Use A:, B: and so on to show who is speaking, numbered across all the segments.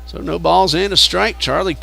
A: So no balls and a strike. Charlie.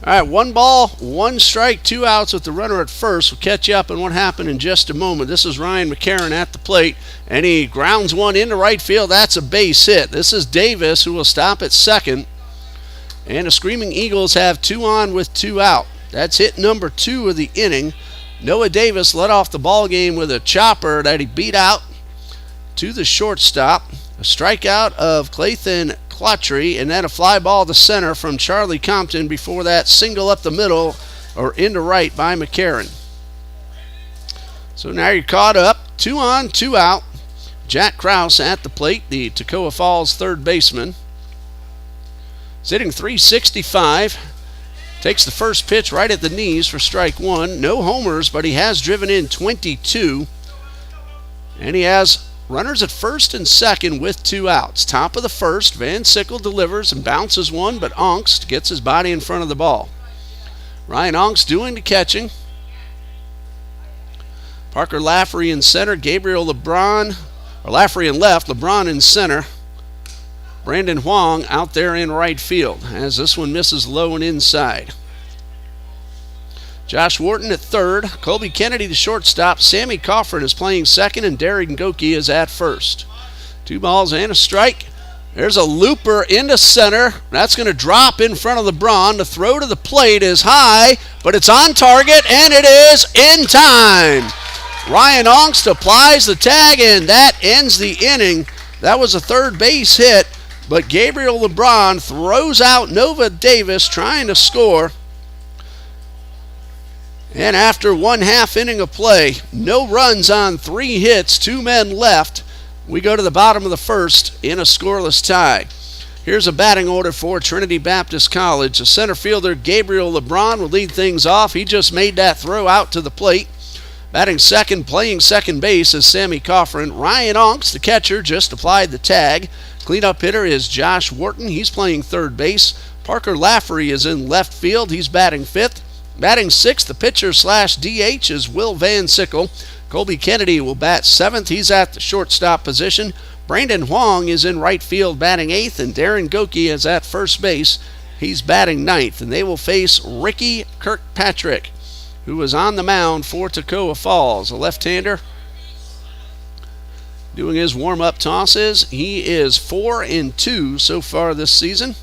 A: All right, 1 ball, 1 strike, 2 outs with the runner at first. We'll catch you up on what happened in just a moment. This is Ryan McCarron at the plate, and he grounds one into right field. That's a base hit. This is Davis, who will stop at second. And the Screaming Eagles have 2 on with 2 out. That's hit number 2 of the inning. Noah Davis led off the ball game with a chopper that he beat out to the shortstop. A strikeout of Clayton Clutry, and then a fly ball to center from Charlie Compton before that single up the middle or into right by McCarron. So now you're caught up. 2 on, 2 out. Jack Krause at the plate, the Toccoa Falls third baseman. He's hitting .365. Takes the first pitch right at the knees for strike 1. No homers, but he has driven in 22. And he has runners at first and second with 2 outs. Top of the first, Van Sickle delivers and bounces one, but Ongst gets his body in front of the ball. Ryan Ongst doing the catching. Parker Lafferty in center, Gabriel LeBron, or Lafferty in left, LeBron in center. Brandon Huang out there in right field as this one misses low and inside. Josh Wharton at third, Colby Kennedy the shortstop, Sammy Cofford is playing second, and Darren Goki is at first. 2 balls and a strike. There's a looper into center. That's going to drop in front of LeBron. The throw to the plate is high, but it's on target, and it is in time. Ryan Ongst applies the tag, and that ends the inning. That was a third base hit, but Gabriel LeBron throws out Nova Davis trying to score. And after 1/2 inning of play, no runs on 3 hits, 2 men left, we go to the bottom of the first in a scoreless tie. Here's a batting order for Trinity Baptist College. The center fielder, Gabriel LeBron, will lead things off. He just made that throw out to the plate. Batting second, playing second base is Sammy Coffrin. Ryan Ongst, the catcher, just applied the tag. Cleanup hitter is Josh Wharton. He's playing third base. Parker Lafferty is in left field. He's batting fifth. Batting sixth, the pitcher/DH is Will Van Sickle. Colby Kennedy will bat seventh. He's at the shortstop position. Brandon Huang is in right field batting eighth, and Darren Goki is at first base. He's batting ninth, and they will face Ricky Kirkpatrick, who is on the mound for Toccoa Falls, a left-hander. Doing his warm-up tosses. He is 4-2 so far this season.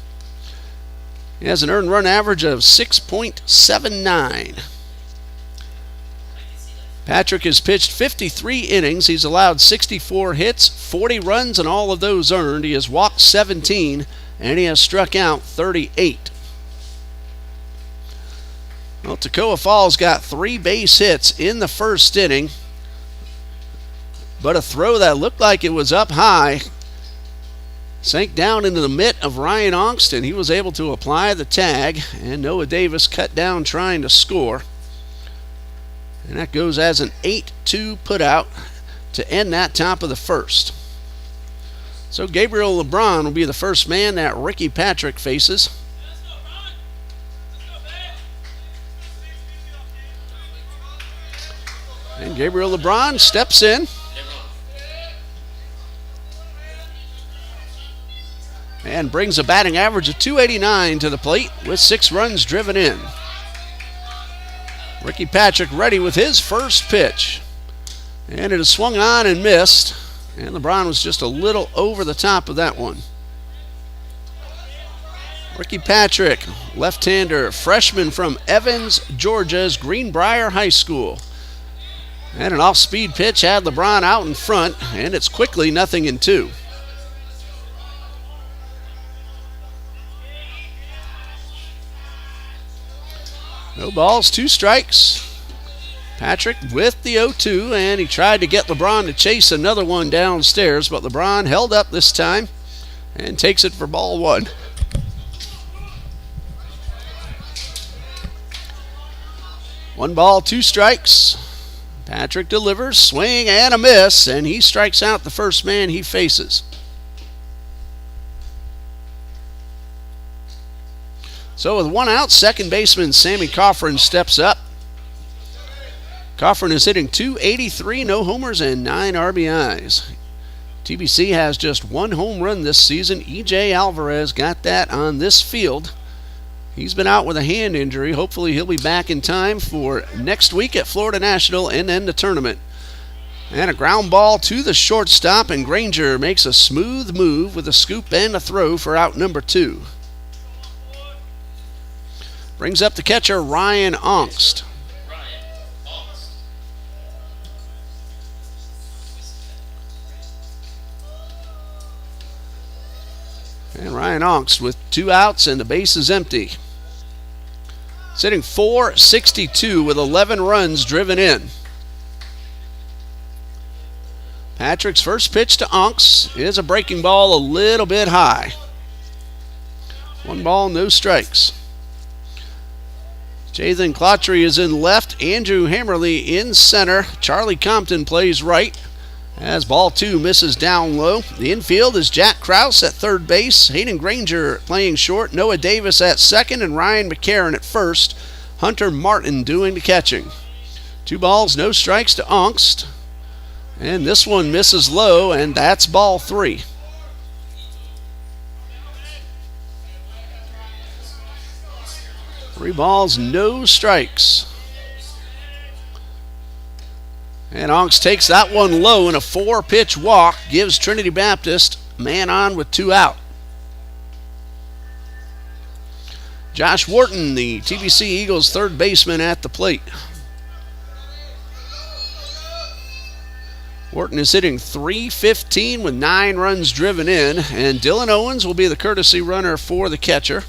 A: He has an earned run average of 6.79. Patrick has pitched 53 innings. He's allowed 64 hits, 40 runs, and all of those earned. He has walked 17, and he has struck out 38. Well, Toccoa Falls got 3 base hits in the first inning, but a throw that looked like it was up high sank down into the mitt of Ryan Ongst, and he was able to apply the tag, and Noah Davis cut down trying to score. And that goes as an 8-2 putout to end that top of the first. So Gabriel LeBron will be the first man that Ricky Patrick faces. And Gabriel LeBron steps in. And brings a batting average of .289 to the plate with 6 runs driven in. Ricky Patrick ready with his first pitch. And it is swung on and missed. And LeBron was just a little over the top of that one. Ricky Patrick, left-hander, freshman from Evans, Georgia's Greenbrier High School. And an off-speed pitch had LeBron out in front, and it's quickly 0-2. No balls, 2 strikes. Patrick with the 0-2, and he tried to get LeBron to chase another one downstairs, but LeBron held up this time and takes it for ball 1. One ball, 2 strikes. Patrick delivers, swing and a miss, and he strikes out the first man he faces. So with 1 out, second baseman Sammy Coffrin steps up. Coffrin is hitting .283, no homers and 9 RBIs. TBC has just 1 home run this season. E.J. Alvarez got that on this field. He's been out with a hand injury. Hopefully he'll be back in time for next week at Florida National and then the tournament. And a ground ball to the shortstop, and Granger makes a smooth move with a scoop and a throw for out number 2. Brings up the catcher, Ryan Ongst. And Ryan Ongst with 2 outs and the base is empty. Sitting .462 with 11 runs driven in. Patrick's first pitch to Ongst is a breaking ball a little bit high. 1 ball, no strikes. Jathan Clautry is in left. Andrew Hammerly in center. Charlie Compton plays right. As ball 2 misses down low. The infield is Jack Krause at third base. Hayden Granger playing short. Noah Davis at second and Ryan McCarron at first. Hunter Martin doing the catching. 2 balls, no strikes to Ongst. And this one misses low, and that's ball 3. Three balls, no strikes. And Ongst takes that one low in a 4-pitch walk, gives Trinity Baptist man on with 2 out. Josh Wharton, the TBC Eagles third baseman, at the plate. Wharton is hitting .315 with 9 runs driven in, and Dylan Owens will be the courtesy runner for the catcher.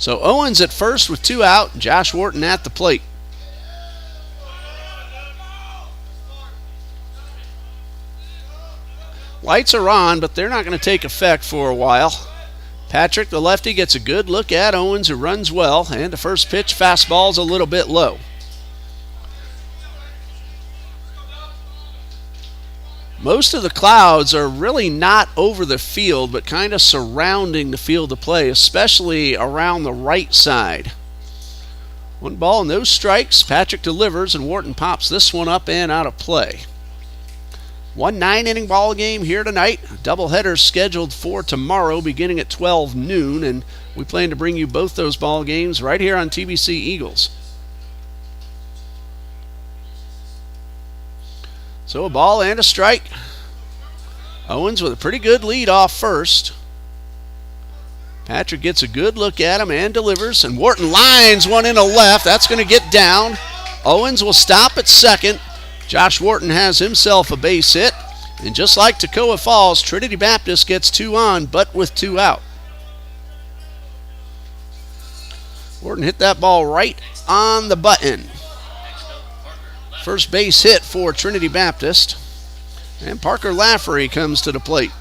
A: So Owens at first with 2 out, Josh Wharton at the plate. Lights are on, but they're not going to take effect for a while. Patrick, the lefty, gets a good look at Owens, who runs well, and the first pitch fastball's a little bit low. Most of the clouds are really not over the field, but kind of surrounding the field of play, especially around the right side. 1 ball, no strikes. Patrick delivers, and Wharton pops this one up and out of play. 1 9-inning ball game here tonight. Doubleheader scheduled for tomorrow beginning at 12 noon, and we plan to bring you both those ball games right here on TBC Eagles. So a ball and a strike. Owens with a pretty good lead off first. Patrick gets a good look at him and delivers, and Wharton lines one into left. That's going to get down. Owens will stop at second. Josh Wharton has himself a base hit. And just like Toccoa Falls, Trinity Baptist gets 2 on, but with 2 out. Wharton hit that ball right on the button. First base hit for Trinity Baptist. And Parker Lafferty comes to the plate.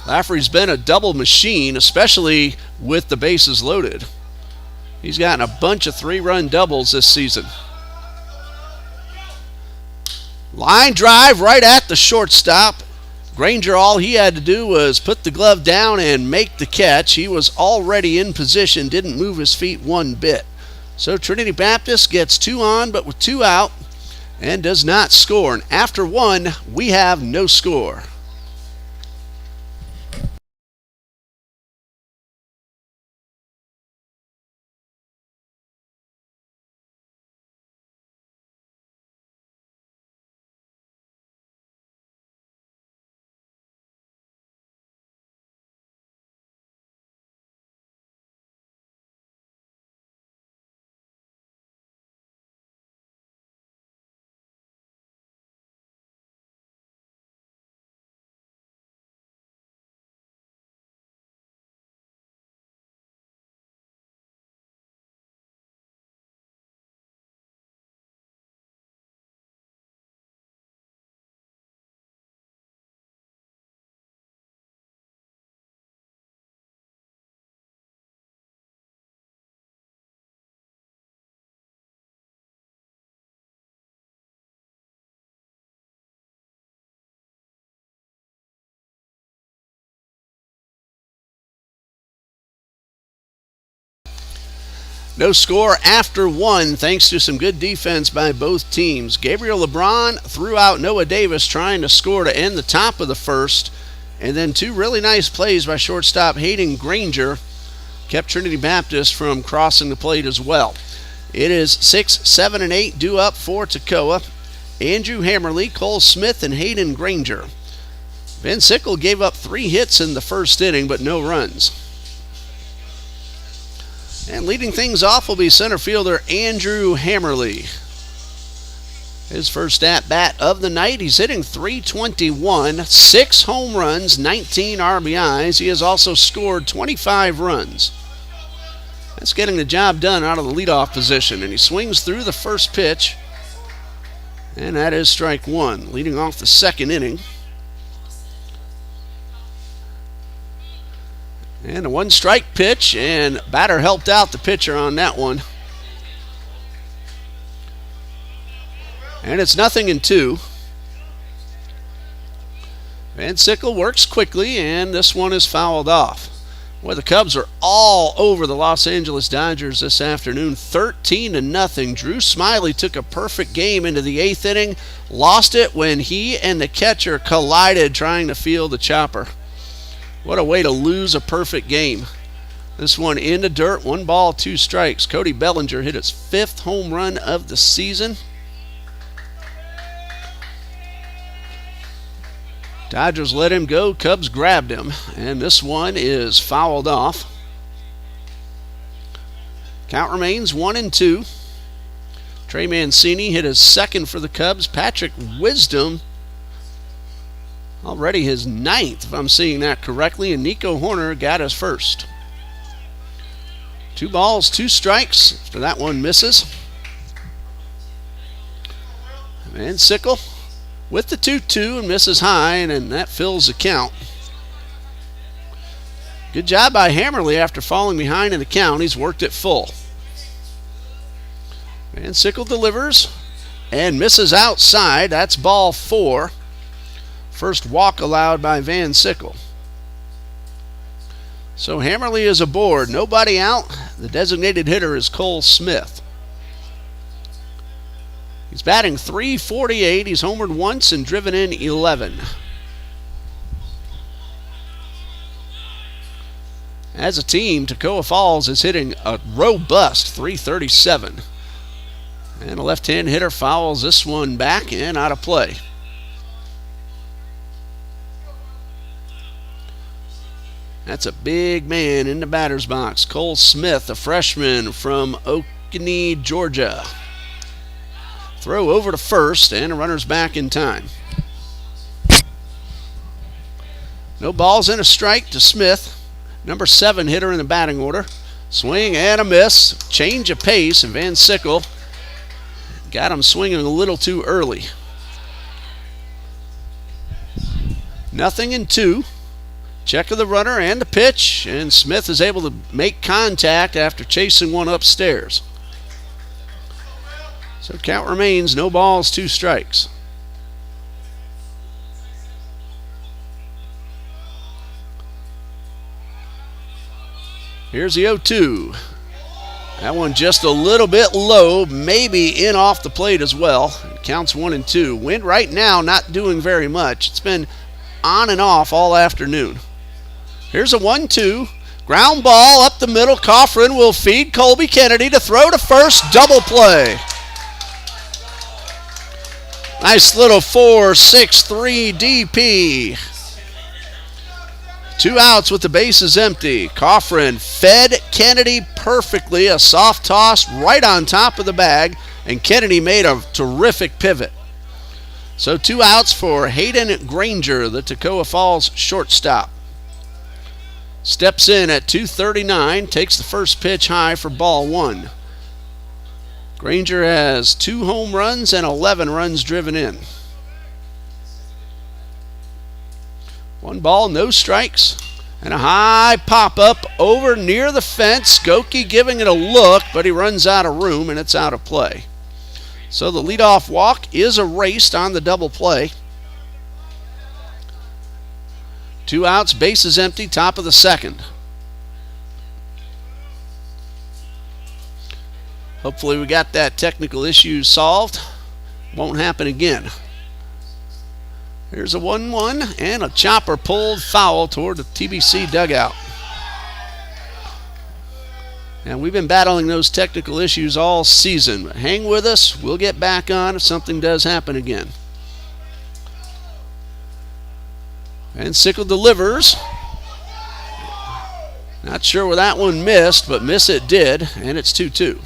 A: Lafferty's been a double machine, especially with the bases loaded. He's gotten a bunch of 3-run doubles this season. Line drive right at the shortstop. Granger, all he had to do was put the glove down and make the catch. He was already in position, didn't move his feet one bit. So Trinity Baptist gets 2 on, but with 2 out, and does not score. And after 1, we have no score. No score after one, thanks to some good defense by both teams. Gabriel LeBron threw out Noah Davis trying to score to end the top of the first. And then two really nice plays by shortstop Hayden Granger kept Trinity Baptist from crossing the plate as well. It is 6, 7, and 8 due up for Toccoa. Andrew Hammerly, Cole Smith, and Hayden Granger. Van Sickle gave up 3 hits in the first inning, but no runs. And leading things off will be center fielder Andrew Hammerly. His first at-bat of the night. He's hitting .321, 6 home runs, 19 RBIs. He has also scored 25 runs. That's getting the job done out of the leadoff position. And he swings through the first pitch. And that is strike one, leading off the second inning. And a one-strike pitch, and batter helped out the pitcher on that one. And it's 0-2. Van Sickle works quickly, and this one is fouled off. Well, the Cubs are all over the Los Angeles Dodgers this afternoon, 13-0. Drew Smiley took a perfect game into the 8th inning, lost it when he and the catcher collided trying to field the chopper. What a way to lose a perfect game. This one in the dirt, 1 ball, 2 strikes. Cody Bellinger hit his 5th home run of the season. Dodgers let him go, Cubs grabbed him, and this one is fouled off. Count remains 1-2. Trey Mancini hit his 2nd for the Cubs. Patrick Wisdom already his 9th, if I'm seeing that correctly, and Nico Horner got his 1st. 2 balls, 2 strikes. After that one misses. Van Sickle with the 2-2 and misses high, and that fills the count. Good job by Hammerly after falling behind in the count. He's worked it full. Van Sickle delivers and misses outside. That's ball 4. First walk allowed by Van Sickle. So Hammerly is aboard. Nobody out. The designated hitter is Cole Smith. He's batting .348. He's homered once and driven in 11. As a team, Toccoa Falls is hitting a robust .337. And a left-hand hitter fouls this one back and out of play. That's a big man in the batter's box. Cole Smith, a freshman from Oconee, Georgia. Throw over to first, and a runner's back in time. No balls and a strike to Smith, number 7 hitter in the batting order. Swing and a miss. Change of pace, and Van Sickle got him swinging a little too early. 0-2. Check of the runner and the pitch, and Smith is able to make contact after chasing one upstairs. So count remains, no balls, 2 strikes. Here's the 0-2. That one just a little bit low, maybe in off the plate as well. It counts 1-2. Wind right now not doing very much. It's been on and off all afternoon. Here's a 1-2. Ground ball up the middle. Coffrin will feed Colby Kennedy to throw to first. Double play. Nice little 4-6-3 DP. 2 outs with the bases empty. Coffrin fed Kennedy perfectly. A soft toss right on top of the bag, and Kennedy made a terrific pivot. So 2 outs for Hayden Granger, the Toccoa Falls shortstop. Steps in at 2:39, takes the first pitch high for ball 1. Granger has 2 home runs and 11 runs driven in. 1 ball, no strikes, and a high pop-up over near the fence. Goki giving it a look, but he runs out of room, and it's out of play. So the leadoff walk is erased on the double play. 2 outs, bases empty, top of the second. Hopefully we got that technical issue solved. Won't happen again. Here's a 1-1 and a chopper pulled foul toward the TBC dugout. And we've been battling those technical issues all season. Hang with us. We'll get back on if something does happen again. And Sickle delivers. Not sure where that one missed, but miss it did, and it's 2-2.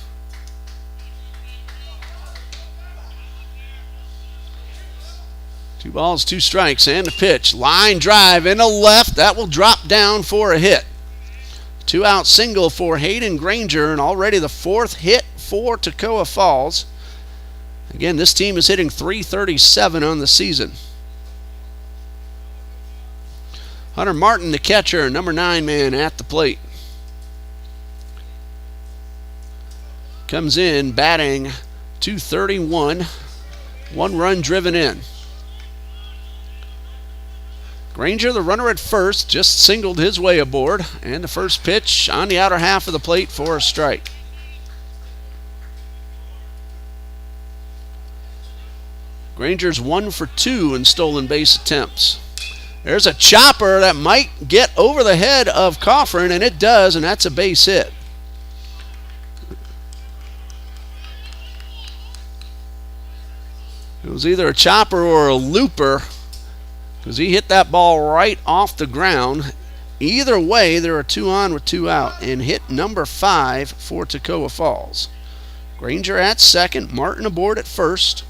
A: Two balls, two strikes, and a pitch. Line drive in the left. That will drop down for a hit. 2-out single for Hayden Granger, and already the fourth hit for Toccoa Falls. Again, this team is hitting .337 on the season. Hunter Martin, the catcher, number 9 man at the plate. Comes in batting .231. 1 run driven in. Granger, the runner at first, just singled his way aboard, and the first pitch on the outer half of the plate for a strike. Granger's 1 for 2 in stolen base attempts. There's a chopper that might get over the head of Coffrin, and it does, and that's a base hit. It was either a chopper or a looper, because he hit that ball right off the ground. Either way, there are 2 on with 2 out, and hit number 5 for Toccoa Falls. Granger at second, Martin aboard at first.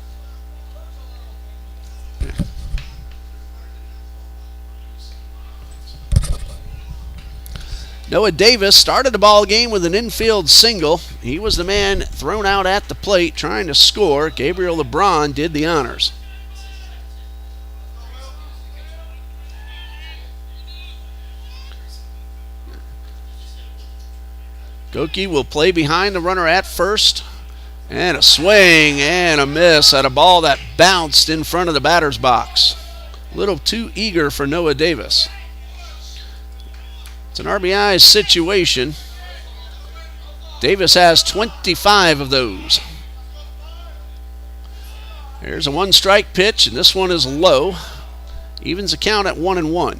A: Noah Davis started the ball game with an infield single. He was the man thrown out at the plate trying to score. Gabriel LeBron did the honors. Goki will play behind the runner at first. And a swing and a miss at a ball that bounced in front of the batter's box. A little too eager for Noah Davis. It's an RBI situation. Davis has 25 of those. There's a 1-strike pitch, and this one is low. Evens the count at 1-1.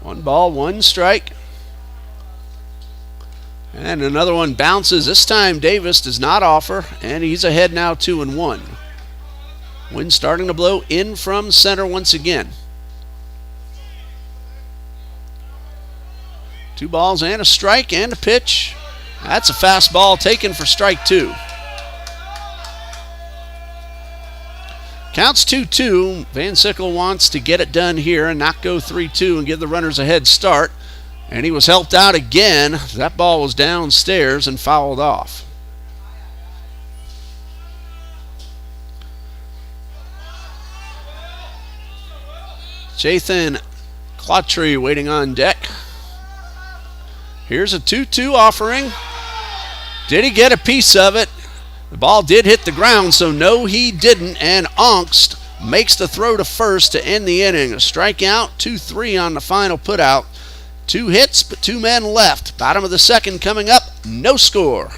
A: One ball, 1 strike. And another one bounces. This time Davis does not offer, and he's ahead now 2-1. Wind starting to blow in from center once again. 2 balls and a strike and a pitch. That's a fastball taken for strike 2. Counts 2-2. Van Sickle wants to get it done here and not go 3-2 and give the runners a head start. And he was helped out again. That ball was downstairs and fouled off. Jathan Clautry waiting on deck. Here's a 2-2 offering. Did he get a piece of it? The ball did hit the ground, so no, he didn't. And Ongst makes the throw to first to end the inning. A strikeout, 2-3 on the final putout. 2 hits, but 2 men left. Bottom of the second coming up, no score.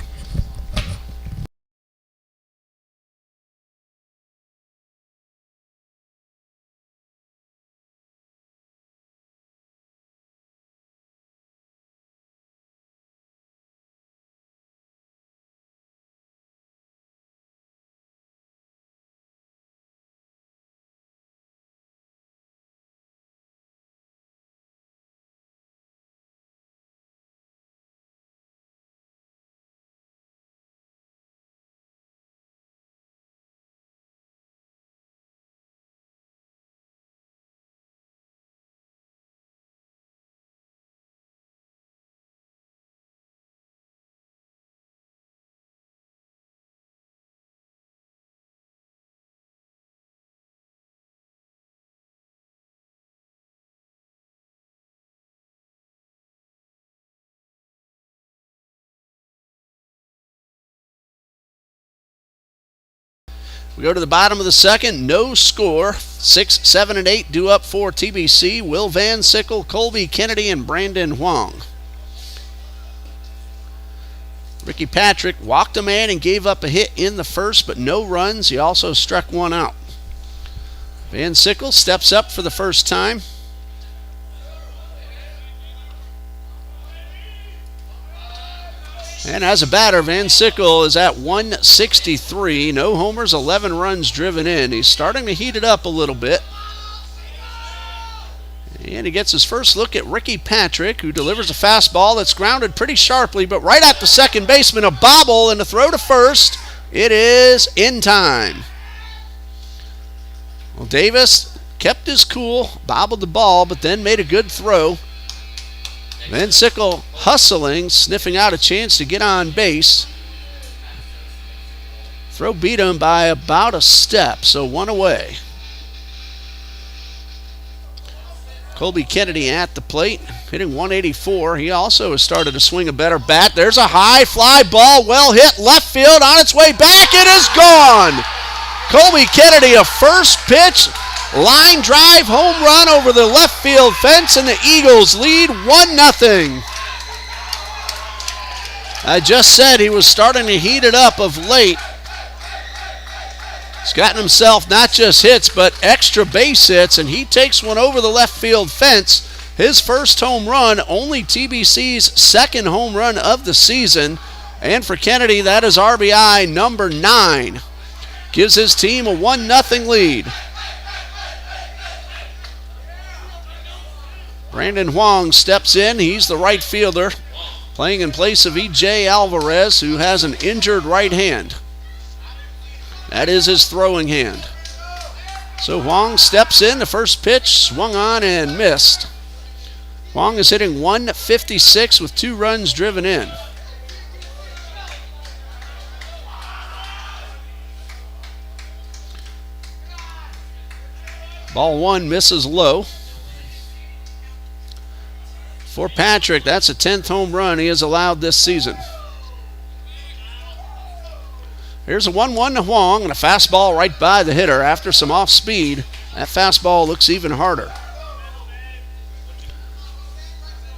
A: We go to the bottom of the second, no score. 6, 7, and 8 due up for TBC. Will Van Sickle, Colby Kennedy, and Brandon Huang. Ricky Patrick walked a man and gave up a hit in the first, but no runs. He also struck one out. Van Sickle steps up for the first time. And as a batter, Van Sickle is at 163. No homers, 11 runs driven in. He's starting to heat it up a little bit. And he gets his first look at Ricky Patrick, who delivers a fastball that's grounded pretty sharply, but right at the second baseman, a bobble and a throw to first. It is in time. Well, Davis kept his cool, bobbled the ball, but then made a good throw. Van Sickle hustling, sniffing out a chance to get on base. Throw beat him by about a step, so one away. Colby Kennedy at the plate, hitting 184. He also has started to swing a better bat. There's a high fly ball, well hit left field, on its way back. It is gone. Colby Kennedy, a first pitch line drive home run over the left field fence, and the Eagles lead 1-0. I just said he was starting to heat it up of late. He's gotten himself not just hits, but extra base hits, and he takes one over the left field fence. His first home run, only TBC's second home run of the season. And for Kennedy, that is RBI number 9. Gives his team a 1-0 lead. Brandon Huang steps in. He's the right fielder, playing in place of E.J. Alvarez, who has an injured right hand. That is his throwing hand. So Huang steps in. The first pitch swung on and missed. Huang is hitting 156 with 2 runs driven in. Ball 1 misses low. For Patrick, that's a 10th home run he has allowed this season. Here's a 1-1 to Huang, and a fastball right by the hitter. After some off speed, that fastball looks even harder.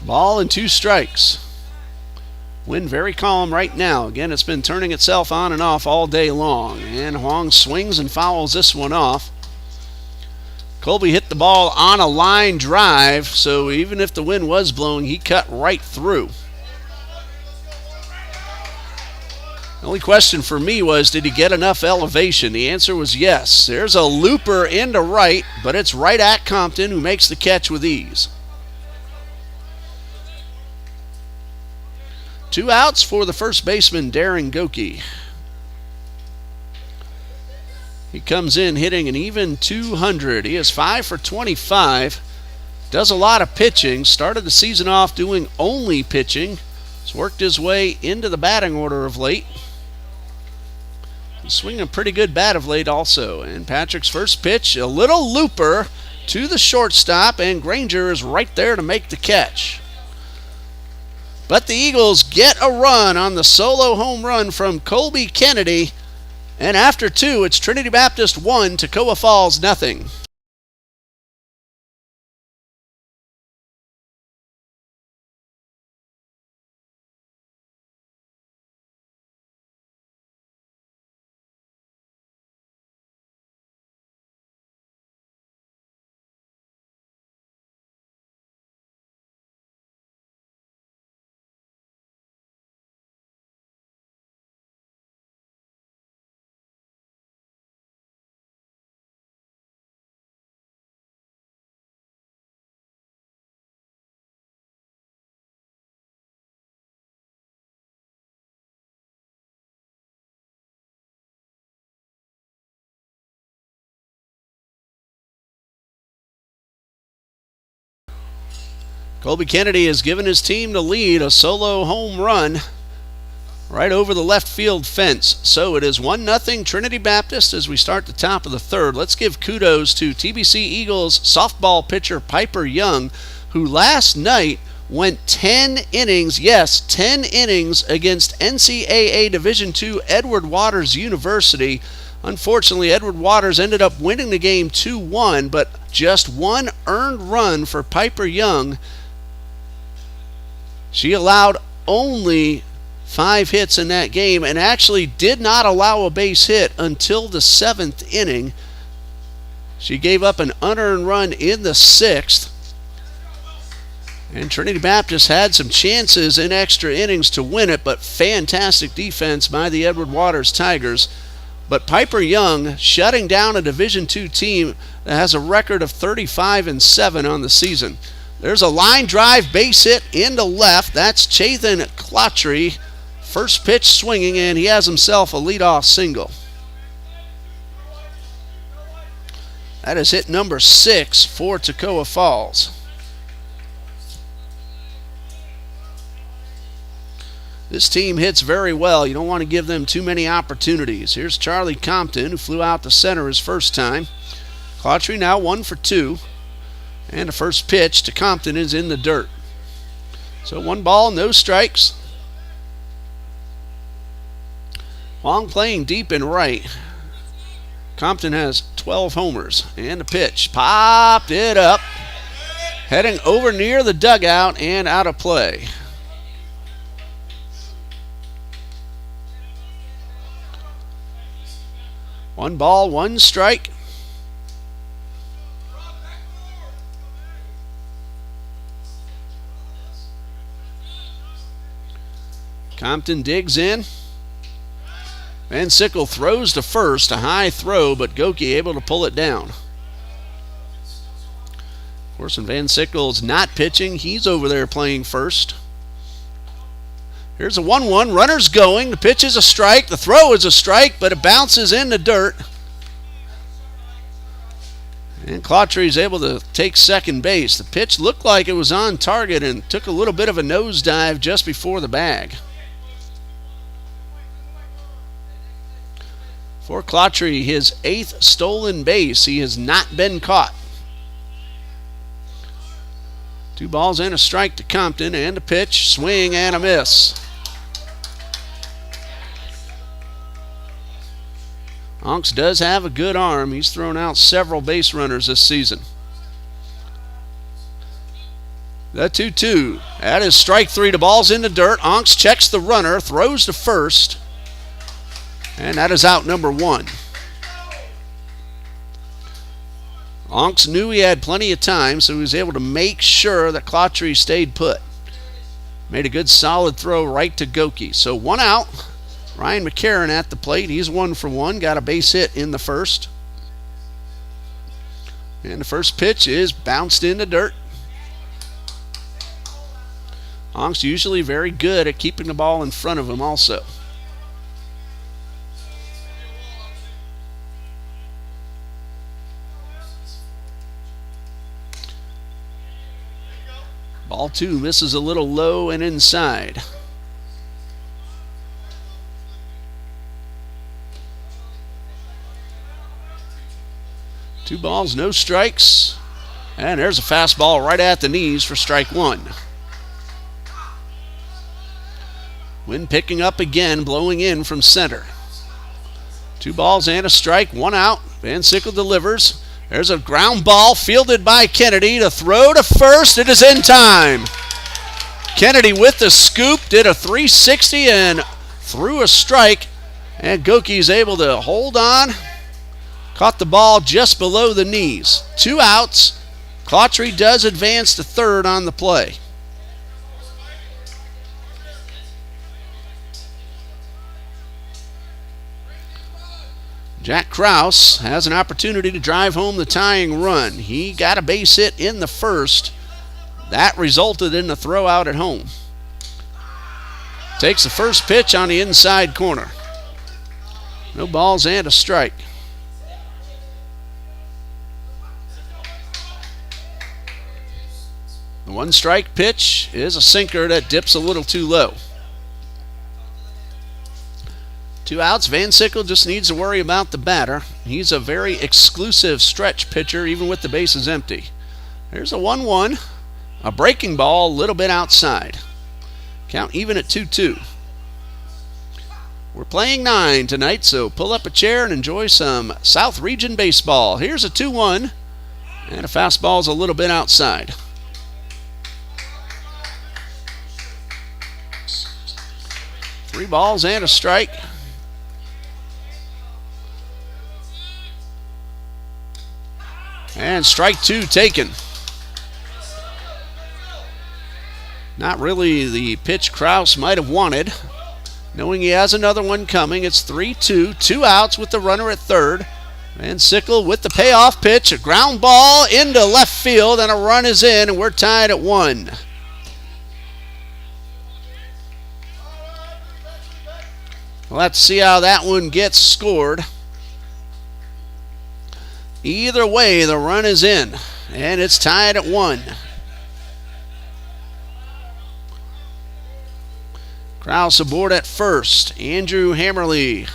A: Ball and 2 strikes. Wind very calm right now. Again, it's been turning itself on and off all day long. And Huang swings and fouls this one off. Colby hit the ball on a line drive, so even if the wind was blowing, he cut right through. The only question for me was, did he get enough elevation? The answer was yes. There's a looper into right, but it's right at Compton, who makes the catch with ease. 2 outs for the first baseman, Darren Goki. He comes in hitting an even 200. He is 5 for 25. Does a lot of pitching. Started the season off doing only pitching. He's worked his way into the batting order of late. He's swinging a pretty good bat of late also. And Patrick's first pitch, a little looper to the shortstop, and Granger is right there to make the catch. But the Eagles get a run on the solo home run from Colby Kennedy. And after 2, it's Trinity Baptist 1, Toccoa Falls 0. Colby Kennedy has given his team the lead, a solo home run right over the left field fence. So it is 1-0 Trinity Baptist as we start the top of the third. Let's give kudos to TBC Eagles softball pitcher Piper Young, who last night went 10 innings, yes, 10 innings against NCAA Division II Edward Waters University. Unfortunately, Edward Waters ended up winning the game 2-1, but just one earned run for Piper Young. She allowed only 5 hits in that game and actually did not allow a base hit until the 7th inning. She gave up an unearned run in the 6th. And Trinity Baptist had some chances in extra innings to win it, but fantastic defense by the Edward Waters Tigers. But Piper Young shutting down a Division II team that has a record of 35-7 on the season. There's a line drive base hit into left. That's Chathan Clotry. First pitch swinging, and he has himself a leadoff single. That is hit number 6 for Toccoa Falls. This team hits very well. You don't want to give them too many opportunities. Here's Charlie Compton, who flew out to center his first time. Clotry now 1 for 2. And the first pitch to Compton is in the dirt. So 1 ball, no strikes. Wong playing deep and right. Compton has 12 homers. And the pitch. Popped it up. Heading over near the dugout and out of play. One ball, 1 strike. Compton digs in. Van Sickle throws to first, a high throw, but Goki able to pull it down. Of course, when Van Sickle's not pitching, he's over there playing first. Here's a 1-1, runner's going, the pitch is a strike, the throw is a strike, but it bounces in the dirt. And Clotry is able to take second base. The pitch looked like it was on target and took a little bit of a nosedive just before the bag. For Clotry, his 8th stolen base. He has not been caught. 2 balls and a strike to Compton, and a pitch, swing and a miss. Onks does have a good arm. He's thrown out several base runners this season. The 2-2. That is strike 3. The ball's in the dirt. Onks checks the runner, throws to first. And that is out number 1. Onks knew he had plenty of time, so he was able to make sure that Clotry stayed put. Made a good solid throw right to Goki. So 1 out. Ryan McCarron at the plate. He's 1 for 1. Got a base hit in the first. And the first pitch is bounced in the dirt. Onks usually very good at keeping the ball in front of him also. Ball 2 misses a little low and inside. Two balls, no strikes. And there's a fastball right at the knees for strike 1. Wind picking up again, blowing in from center. 2 balls and a strike, 1 out. Van Sickle delivers. There's a ground ball fielded by Kennedy to throw to first. It is in time. Kennedy with the scoop, did a 360 and threw a strike. And Goki is able to hold on. Caught the ball just below the knees. 2 outs. Clotry does advance to third on the play. Jack Krause has an opportunity to drive home the tying run. He got a base hit in the first. That resulted in the throw out at home. Takes the first pitch on the inside corner. No balls and a strike. The 1 strike pitch is a sinker that dips a little too low. 2 outs. Van Sickle just needs to worry about the batter. He's a very exclusive stretch pitcher, even with the bases empty. There's a 1-1. A breaking ball a little bit outside. Count even at 2-2. We're playing 9 tonight, so pull up a chair and enjoy some South Region baseball. Here's a 2-1, and a fastball's a little bit outside. Three balls and a strike. And strike 2 taken. Not really the pitch Kraus might have wanted. Knowing he has another one coming, it's 3-2. 2 outs with the runner at third. Van Sickle with the payoff pitch. A ground ball into left field, and a run is in, and we're tied at 1. Let's see how that one gets scored. Either way, the run is in, and it's tied at 1. Kraus aboard at first. Andrew Hammerly,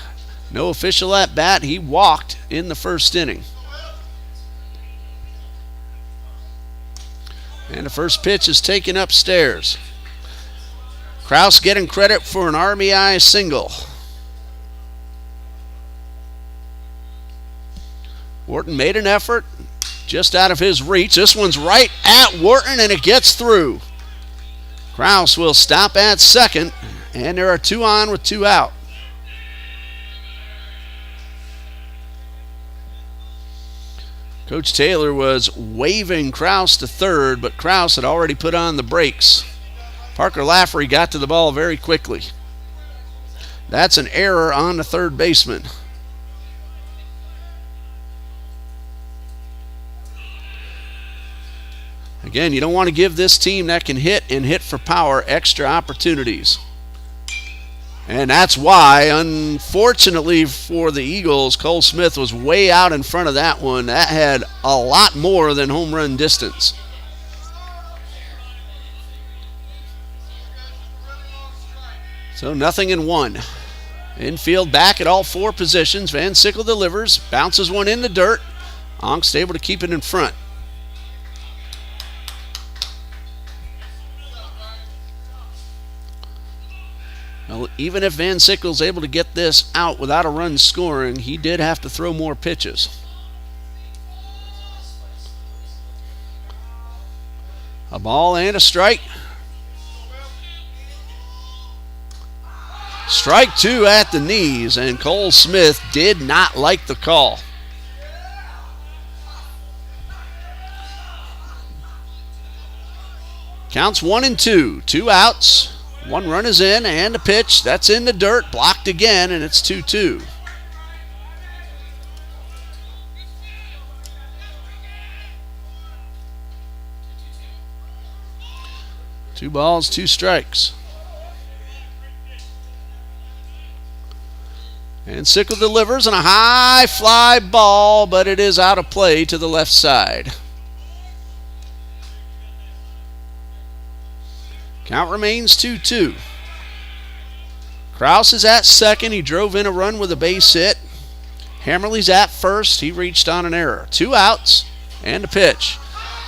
A: no official at bat. He walked in the first inning. And the first pitch is taken upstairs. Kraus getting credit for an RBI single. Wharton made an effort, just out of his reach. This one's right at Wharton, and it gets through. Kraus will stop at second, and there are 2 on with 2 out. Coach Taylor was waving Kraus to third, but Kraus had already put on the brakes. Parker Lafferty got to the ball very quickly. That's an error on the third baseman. Again, you don't want to give this team that can hit and hit for power extra opportunities. And that's why, unfortunately for the Eagles, Cole Smith was way out in front of that one. That had a lot more than home run distance. So 0-1. Infield back at all 4 positions. Van Sickle delivers, bounces one in the dirt. Onk's able to keep it in front. Well, even if Van Sickle's able to get this out without a run scoring, he did have to throw more pitches. A ball and a strike. Strike 2 at the knees, and Cole Smith did not like the call. Counts 1-2, 2 outs. 1 run is in, and a pitch that's in the dirt, blocked again, and it's 2-2. Two balls, 2 strikes. And Sickle delivers on a high fly ball, but it is out of play to the left side. Count remains 2-2. Kraus is at second. He drove in a run with a base hit. Hammerly's at first. He reached on an error. 2 outs and a pitch.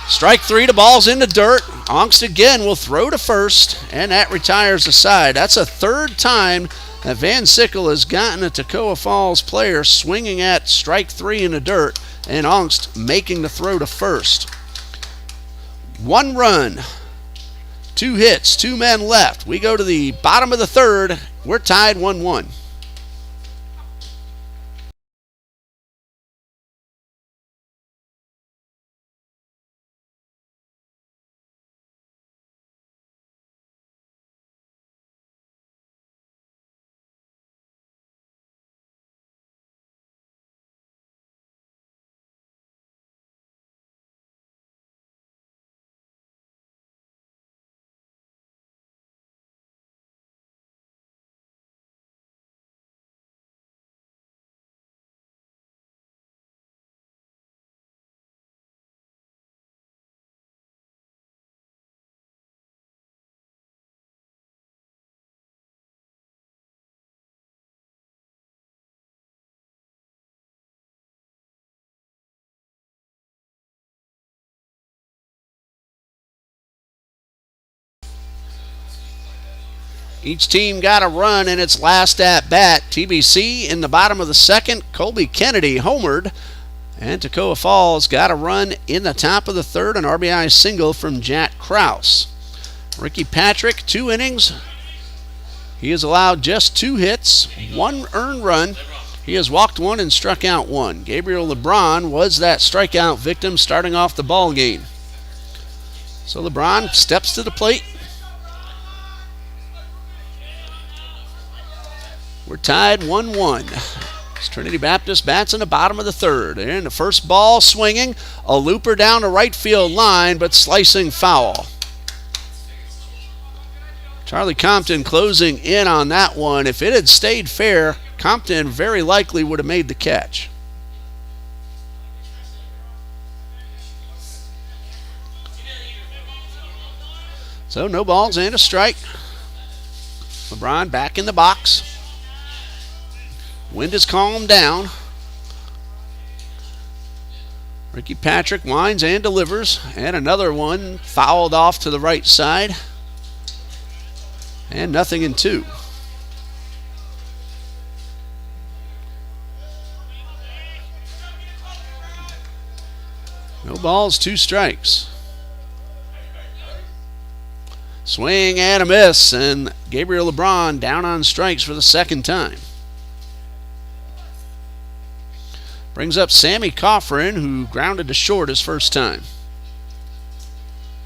A: Strike 3, the ball's in the dirt. Onkst again will throw to first, and that retires the side. That's a 3rd time that Van Sickle has gotten a Toccoa Falls player swinging at strike 3 in the dirt, and Onkst making the throw to first. 1 run. 2 hits, 2 men left. We go to the bottom of the 3rd. We're tied 1-1. Each team got a run in its last at bat. TBC in the bottom of the second, Colby Kennedy homered. And Toccoa Falls got a run in the top of the third, an RBI single from Jack Krause. Ricky Patrick, 2 innings. He has allowed just 2 hits, 1 earned run. He has walked 1 and struck out 1. Gabriel LeBron was that strikeout victim starting off the ball game. So LeBron steps to the plate. We're tied 1-1. Trinity Baptist bats in the bottom of the third. And the first ball swinging. A looper down the right field line, but slicing foul. Charlie Compton closing in on that one. If it had stayed fair, Compton very likely would have made the catch. So no balls and a strike. LeBron back in the box. Wind has calmed down. Ricky Patrick winds and delivers. And another one fouled off to the right side. And nothing in 2. No balls, 2 strikes. Swing and a miss. And Gabriel LeBron down on strikes for the second time. Brings up Sammy Coffrin, who grounded to short his first time.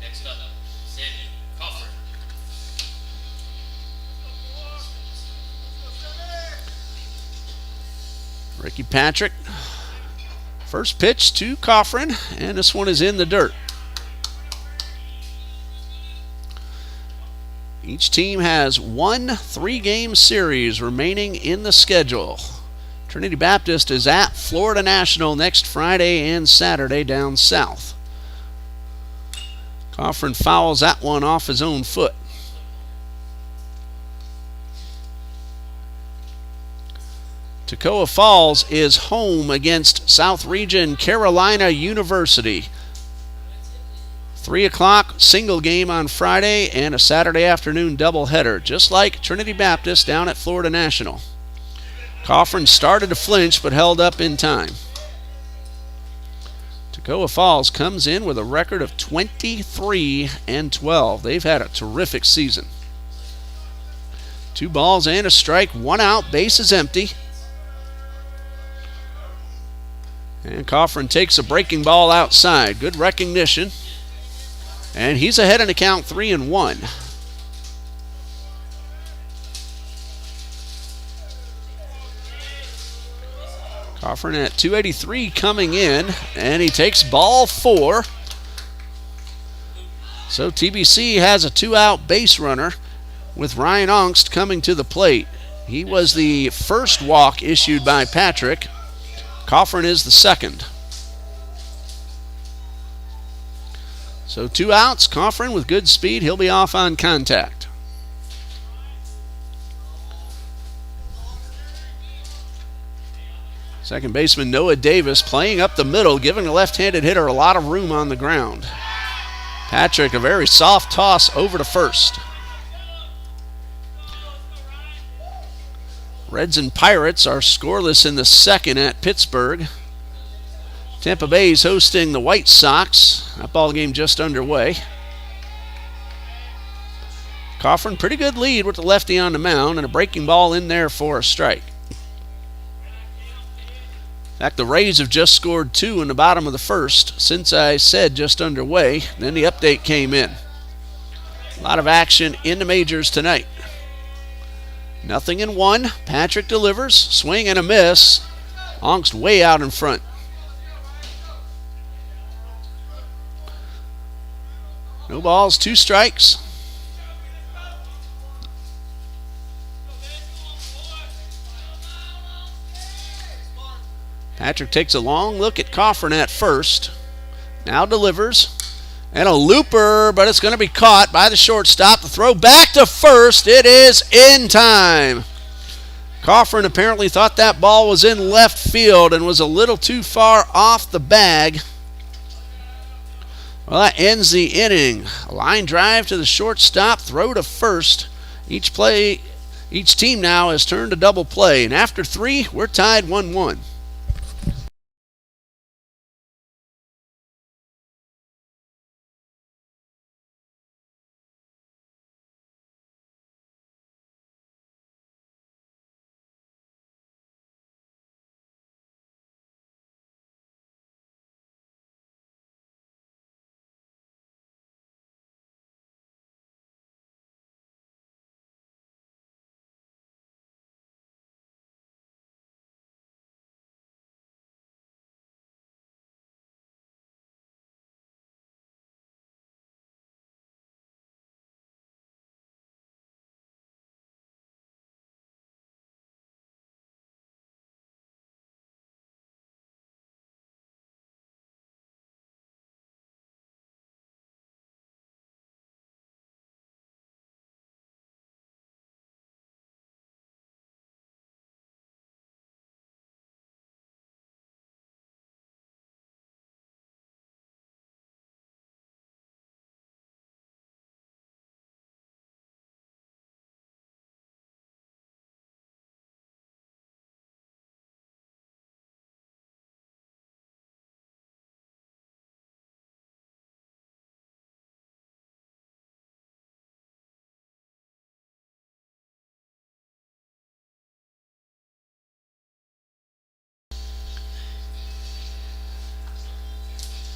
B: Next up, Sammy Coffrin.
A: Ricky Patrick. First pitch to Coffrin, and this one is in the dirt. Each team has 1 3-game series remaining in the schedule. Trinity Baptist is at Florida National next Friday and Saturday down south. Coffrin fouls that one off his own foot. Toccoa Falls is home against South Region Carolina University. 3 o'clock single game on Friday and a Saturday afternoon doubleheader, just like Trinity Baptist down at Florida National. Coffrin started to flinch but held up in time. Toccoa Falls comes in with a record of 23-12. They've had a terrific season. 2 balls and a strike, 1 out, base is empty. And Coffrin takes a breaking ball outside. Good recognition. And he's ahead in the count 3-1. Coffrin at 283 coming in, and he takes ball 4. So TBC has a 2-out base runner with Ryan Ongst coming to the plate. He was the first walk issued by Patrick. Coffrin is the second. So 2 outs, Coffrin with good speed. He'll be off on contact. Second baseman Noah Davis playing up the middle, giving the left-handed hitter a lot of room on the ground. Patrick, a very soft toss over to first. Reds and Pirates are scoreless in the second at Pittsburgh. Tampa Bay is hosting the White Sox. That ball game just underway. Coffrin, pretty good lead with the lefty on the mound, and a breaking ball in there for a strike. In fact, the Rays have just scored 2 in the bottom of the first since I said just underway. Then the update came in. A lot of action in the majors tonight. 0-1. Patrick delivers. Swing and a miss. Ongst way out in front. No balls, 2 strikes. Patrick takes a long look at Coffrin at first. Now delivers. And a looper, but it's going to be caught by the shortstop. The throw back to first. It is in time. Coffrin apparently thought that ball was in left field and was a little too far off the bag. Well, that ends the inning. A line drive to the shortstop, throw to first, Each team now has turned a double play, and after 3, we're tied 1-1.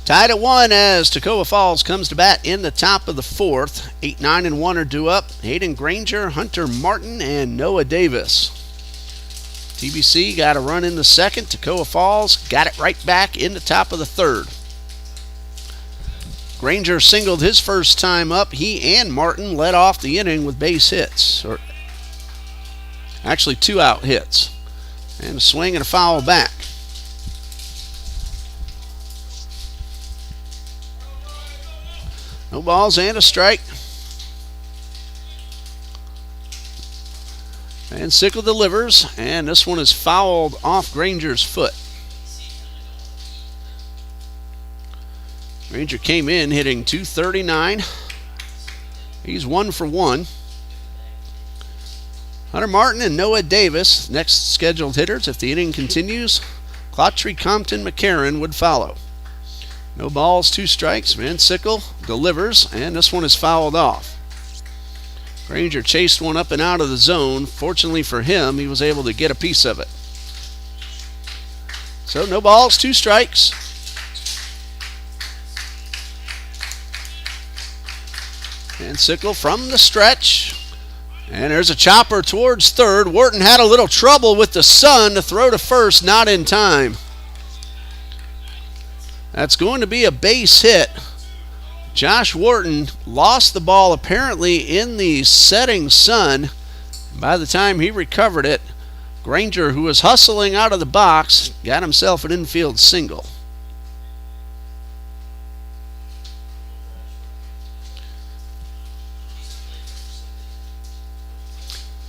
A: Tied at 1 as Toccoa Falls comes to bat in the top of the 4th. 8, 9, and 1 are due up. Hayden Granger, Hunter Martin, and Noah Davis. TBC got a run in the 2nd. Toccoa Falls got it right back in the top of the 3rd. Granger singled his first time up. He and Martin led off the inning with base hits. Or actually 2 out hits. And a swing and a foul back. No balls and a strike. And Sickle delivers, and this one is fouled off Granger's foot. Granger came in hitting .239. He's 1 for 1. Hunter Martin and Noah Davis, next scheduled hitters. If the inning continues, Clautry, Compton, McCarran would follow. No balls, 2 strikes. Van Sickle delivers, and this one is fouled off. Granger chased one up and out of the zone. Fortunately for him, he was able to get a piece of it. So no balls, 2 strikes. And Sickle from the stretch. And there's a chopper towards third. Wharton had a little trouble with the sun to throw to first, not in time. That's going to be a base hit. Josh Wharton lost the ball apparently in the setting sun. By the time he recovered it, Granger, who was hustling out of the box, got himself an infield single.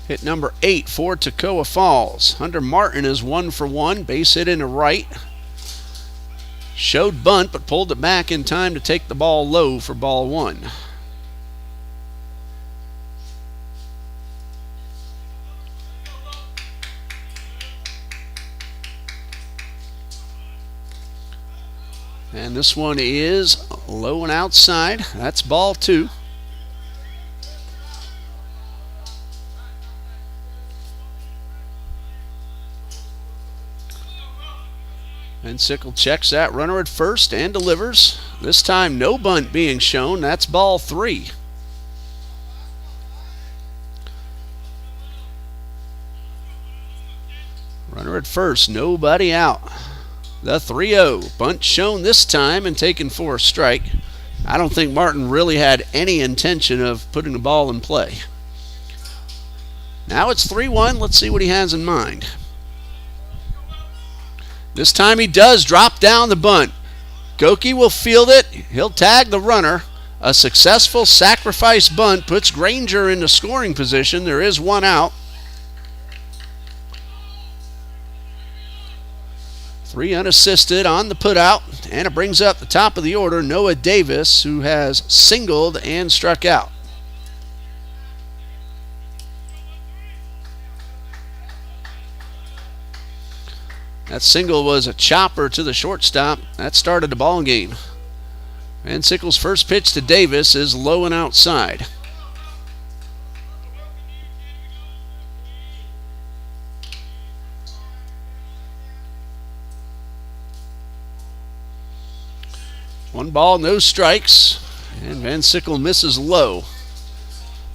A: Hit number 8 for Toccoa Falls. Hunter Martin is 1 for 1, base hit into right. Showed bunt, but pulled it back in time to take the ball low for ball 1. And this one is low and outside. That's ball 2. And Sickle checks that runner at first and delivers. This time no bunt being shown. That's ball 3. Runner at first, nobody out. The 3-0. Bunt shown this time and taken for a strike. I don't think Martin really had any intention of putting the ball in play. Now it's 3-1. Let's see what he has in mind. This time he does drop down the bunt. Goki will field it. He'll tag the runner. A successful sacrifice bunt puts Granger into scoring position. There is 1 out. 3 unassisted on the putout, and it brings up the top of the order, Noah Davis, who has singled and struck out. That single was a chopper to the shortstop. That started the ball game. Van Sickle's first pitch to Davis is low and outside. One ball, no strikes, and Van Sickle misses low.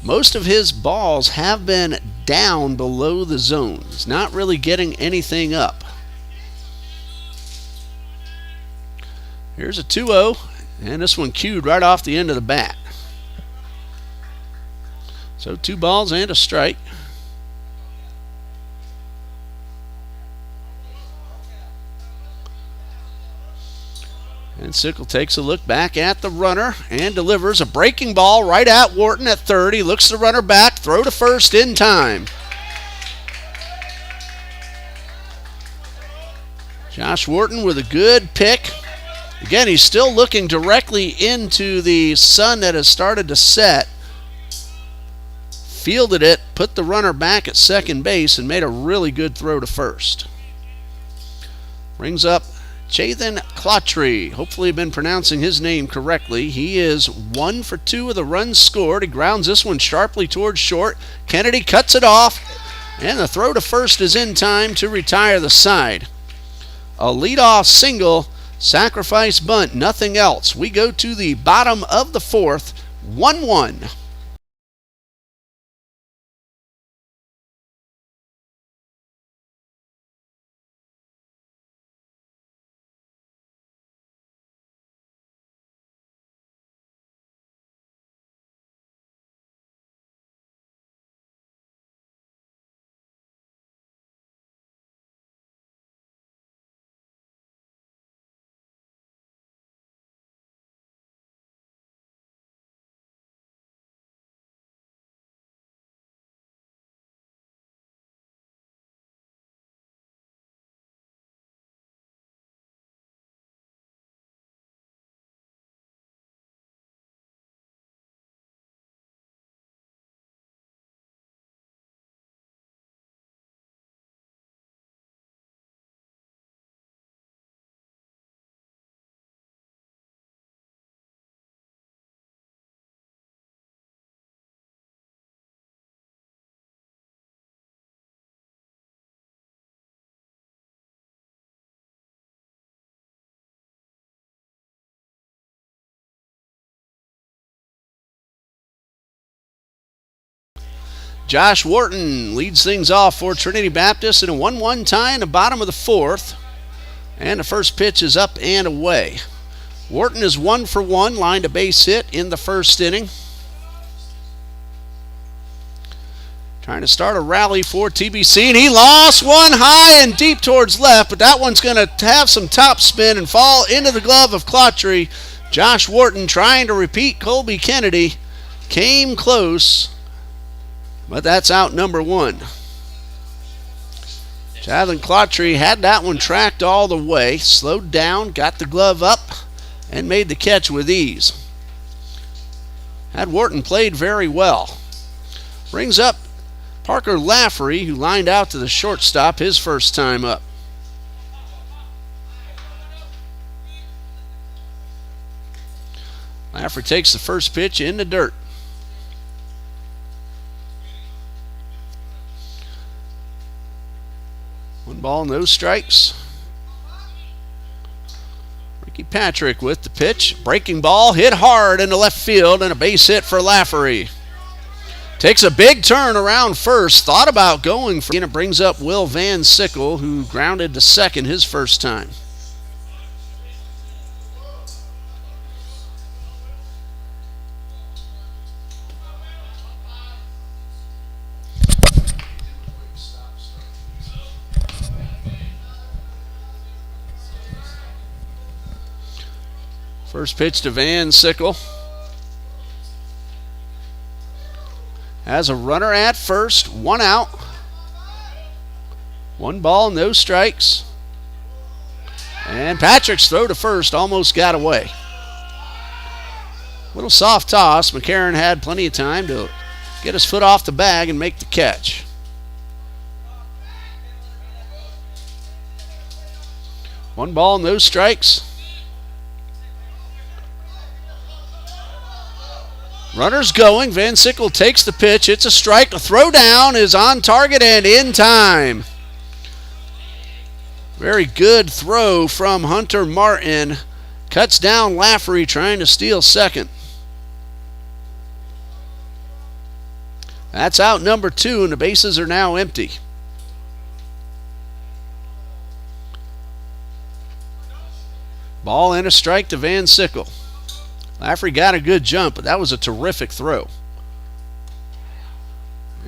A: Most of his balls have been down below the zone. He's not really getting anything up. Here's a 2-0, and this one cued right off the end of the bat. So 2 balls and a strike. And Sickle takes a look back at the runner and delivers a breaking ball right at Wharton at third. He looks the runner back, throw to first in time. Josh Wharton with a good pick. Again, he's still looking directly into the sun that has started to set. Fielded it, put the runner back at second base, and made a really good throw to first. Brings up Chathan Clotry. Hopefully I've been pronouncing his name correctly. He is 1 for 2 of the runs scored. He grounds this one sharply towards short. Kennedy cuts it off, and the throw to first is in time to retire the side. A leadoff single, sacrifice bunt, nothing else. We go to the bottom of the fourth, 1-1. Josh Wharton leads things off for Trinity Baptist in a 1-1 tie in the bottom of the fourth. And the first pitch is up and away. Wharton is 1 for 1, lined a base hit in the first inning. Trying to start a rally for TBC, and he lost one high and deep towards left, but that one's going to have some top spin and fall into the glove of Clotry. Josh Wharton trying to repeat Colby Kennedy. Came close, but that's out number 1. Chathan Clotry had that one tracked all the way, slowed down, got the glove up, and made the catch with ease. Had Wharton played very well. Brings up Parker Lafferty, who lined out to the shortstop his first time up. Lafferty takes the first pitch in the dirt. One ball, no strikes. Ricky Patrick with the pitch. Breaking ball, hit hard into left field, and a base hit for Lafferty. Takes a big turn around first. Thought about going for it. It brings up Will Van Sickle, who grounded to second his first time. First pitch to Van Sickle. Has a runner at first, 1 out. 1 ball, no strikes. And Patrick's throw to first almost got away. Little soft toss. McCarron had plenty of time to get his foot off the bag and make the catch. 1 ball, no strikes. Runners going. Van Sickle takes the pitch. It's a strike. The throw down is on target and in time. Very good throw from Hunter Martin. Cuts down Lafferty trying to steal second. That's out number 2, and the bases are now empty. Ball and a strike to Van Sickle. Lafferty got a good jump, but that was a terrific throw.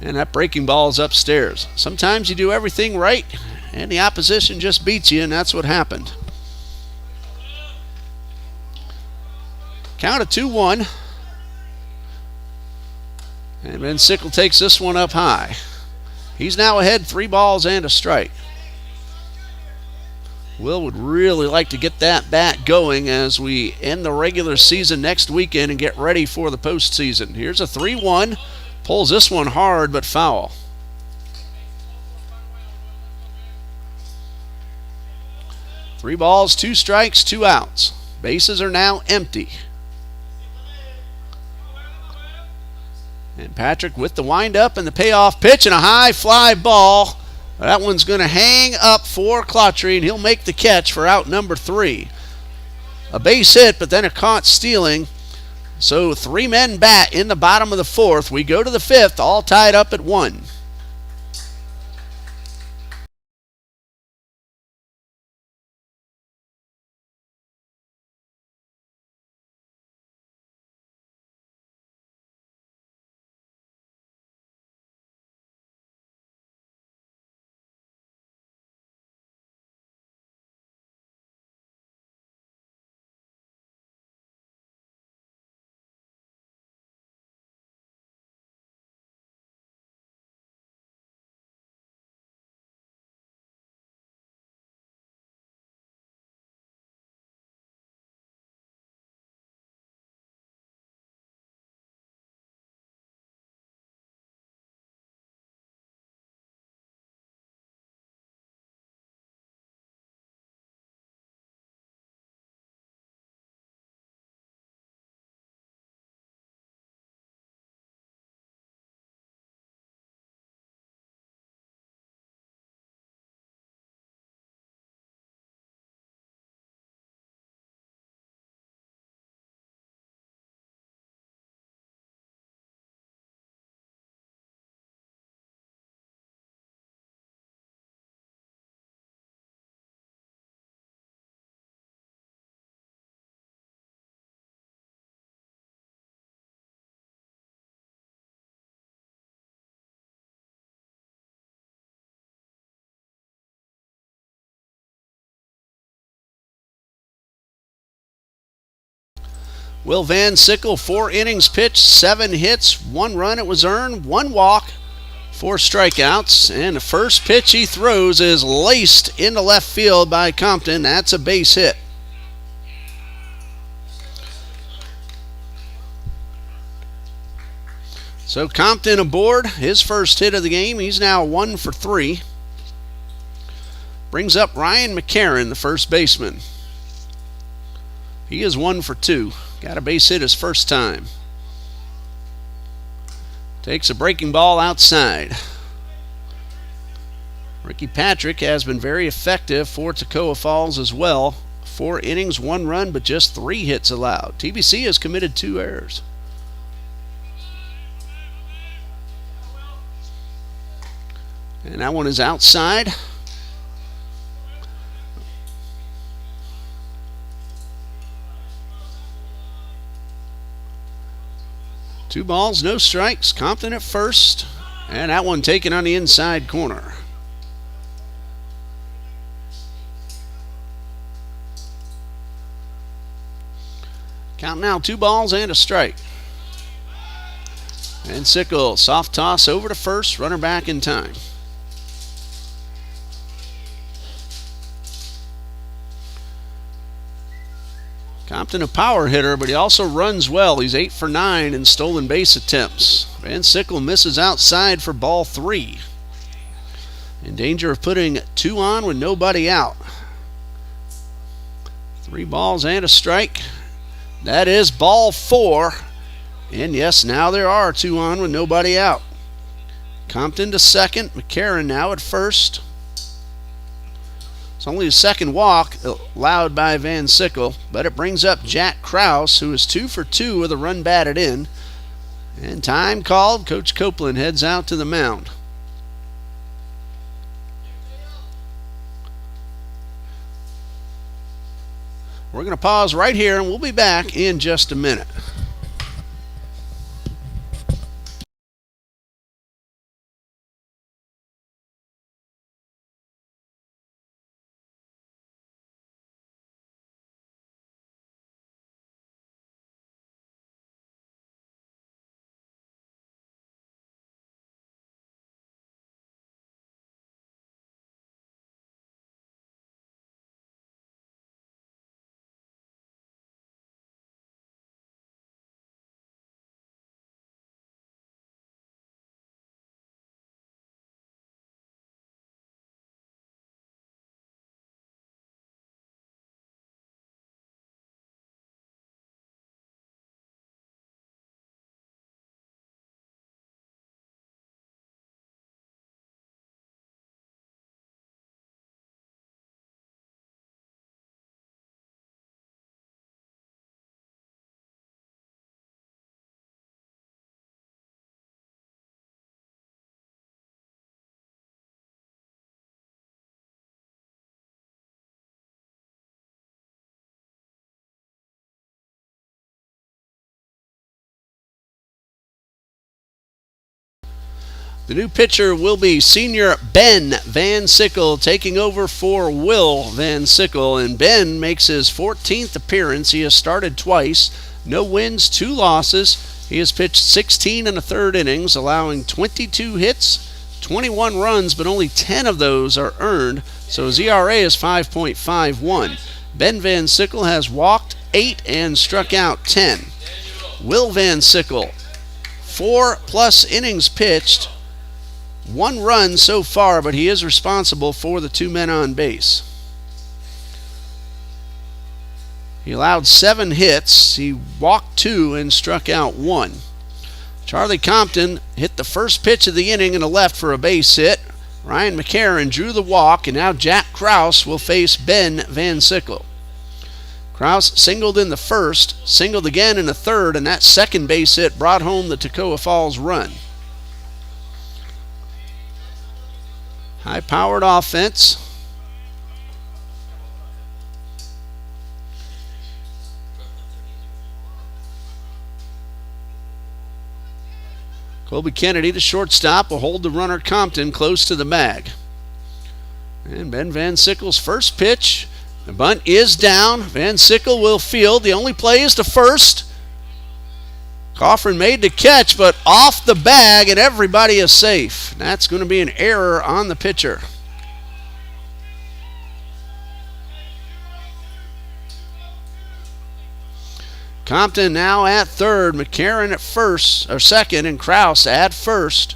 A: And that breaking ball is upstairs. Sometimes you do everything right, and the opposition just beats you, and that's what happened. Count of 2-1. And Van Sickle takes this one up high. He's now ahead 3 balls and a strike. Will would really like to get that bat going as we end the regular season next weekend and get ready for the postseason. Here's a 3-1. Pulls this one hard but foul. Three balls, 2 strikes, 2 outs. Bases are now empty. And Patrick with the windup and the payoff pitch and a high fly ball. That one's going to hang up for Clautry, and he'll make the catch for out number 3. A base hit, but then a caught stealing. So 3 men bat in the bottom of the 4th. We go to the 5th, all tied up at 1. Will Van Sickle, 4 innings pitched, 7 hits, 1 run it was earned, 1 walk, 4 strikeouts, and the first pitch he throws is laced into left field by Compton. That's a base hit. So Compton aboard, his first hit of the game. He's now 1 for 3. Brings up Ryan McCarron, the first baseman. He is 1 for 2. Got a base hit his first time. Takes a breaking ball outside. Ricky Patrick has been very effective for Toccoa Falls as well. 4 innings, 1 run, but just 3 hits allowed. TBC has committed 2 errors. And that one is outside. Two balls, no strikes. Compton at first. And that one taken on the inside corner. Count now 2 balls and a strike. And Sickle, soft toss over to first. Runner back in time. Compton a power hitter, but he also runs well. He's 8 for 9 in stolen base attempts. Van Sickle misses outside for ball 3. In danger of putting 2 on with nobody out. 3 balls and a strike. That is ball 4. And yes, now there are 2 on with nobody out. Compton to second. McCarron now at first. It's only a second walk allowed by Van Sickle, but it brings up Jack Krause, who is 2 for 2 with a run batted in. And time called. Coach Copeland heads out to the mound. We're going to pause right here, and we'll be back in just a minute. The new pitcher will be senior Ben Van Sickle, taking over for Will Van Sickle. And Ben makes his 14th appearance. He has started twice. No wins, 2 losses. He has pitched 16 1/3 innings, allowing 22 hits, 21 runs, but only 10 of those are earned. So his ERA is 5.51. Ben Van Sickle has walked 8 and struck out 10. Will Van Sickle, 4+ innings pitched, 1 run so far, but he is responsible for the 2 men on base. He allowed 7 hits. He walked 2 and struck out 1. Charlie Compton hit the first pitch of the inning in the left for a base hit. Ryan McCarron drew the walk, and now Jack Krause will face Ben Van Sickle. Krause singled in the first, singled again in the third, and that second base hit brought home the Toccoa Falls run. High-powered offense. Colby Kennedy, the shortstop, will hold the runner Compton close to the bag. And Ben Van Sickle's first pitch. The bunt is down. Van Sickle will field. The only play is to first. Coffrin made the catch, but off the bag, and everybody is safe. That's going to be an error on the pitcher. Compton now at third, McCarron at first, or second, and Krause at first.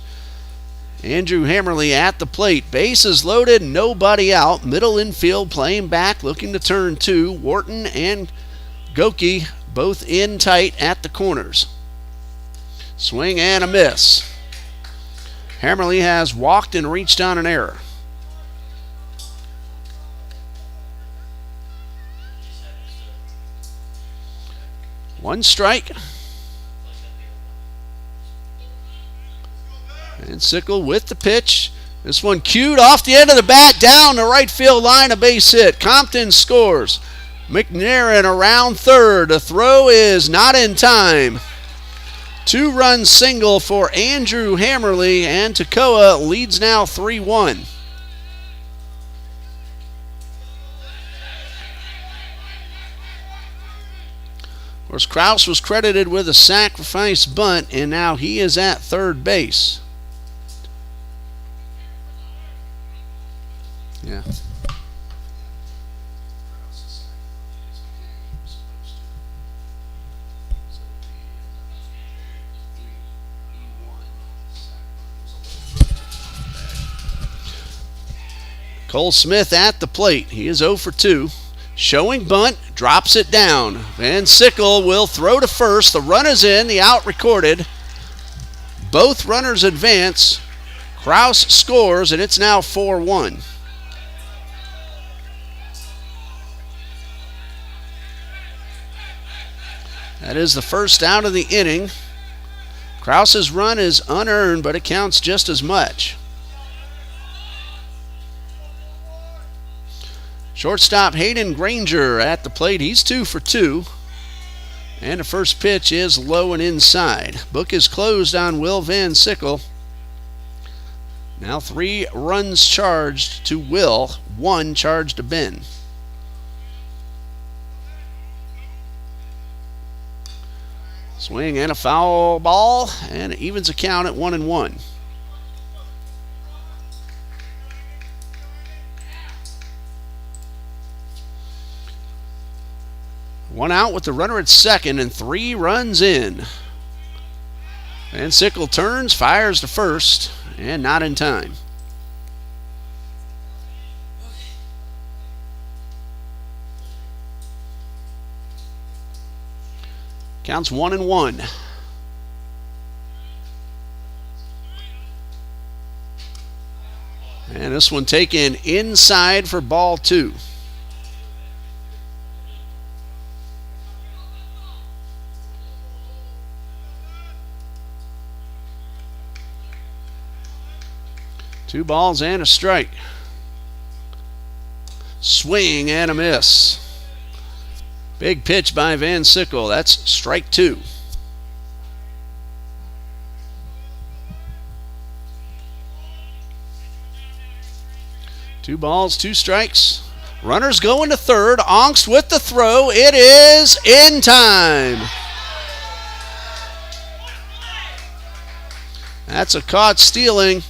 A: Andrew Hammerly at the plate. Bases loaded, nobody out. Middle infield playing back, looking to turn 2. Wharton and Goki both in tight at the corners. Swing and a miss. Hammerly has walked and reached on an error. One strike. And Sickle with the pitch. This one cued off the end of the bat, down the right field line, a base hit. Compton scores. McNairn around third. The throw is not in time. 2-run single for Andrew Hammerly, and Toccoa leads now 3-1. Of course, Krause was credited with a sacrifice bunt, and now he is at third base. Yeah. Cole Smith at the plate. He is 0 for 2. Showing bunt, drops it down. Van Sickle will throw to first. The run is in, the out recorded. Both runners advance. Kraus scores, and it's now 4-1. That is the first out of the inning. Kraus's run is unearned, but it counts just as much. Shortstop Hayden Granger at the plate. He's 2 for 2. And the first pitch is low and inside. Book is closed on Will Van Sickle. Now 3 runs charged to Will, 1 charged to Ben. Swing and a foul ball, and it evens the count at 1-1. One out with the runner at second and 3 runs in. Van Sickle turns, fires to first, and not in time. Counts 1-1. And this one taken inside for ball 2. Two balls and a strike. Swing and a miss. Big pitch by Van Sickle. That's strike 2. Two balls, 2 strikes. Runners going to third. Ongst with the throw. It is in time. That's a caught stealing.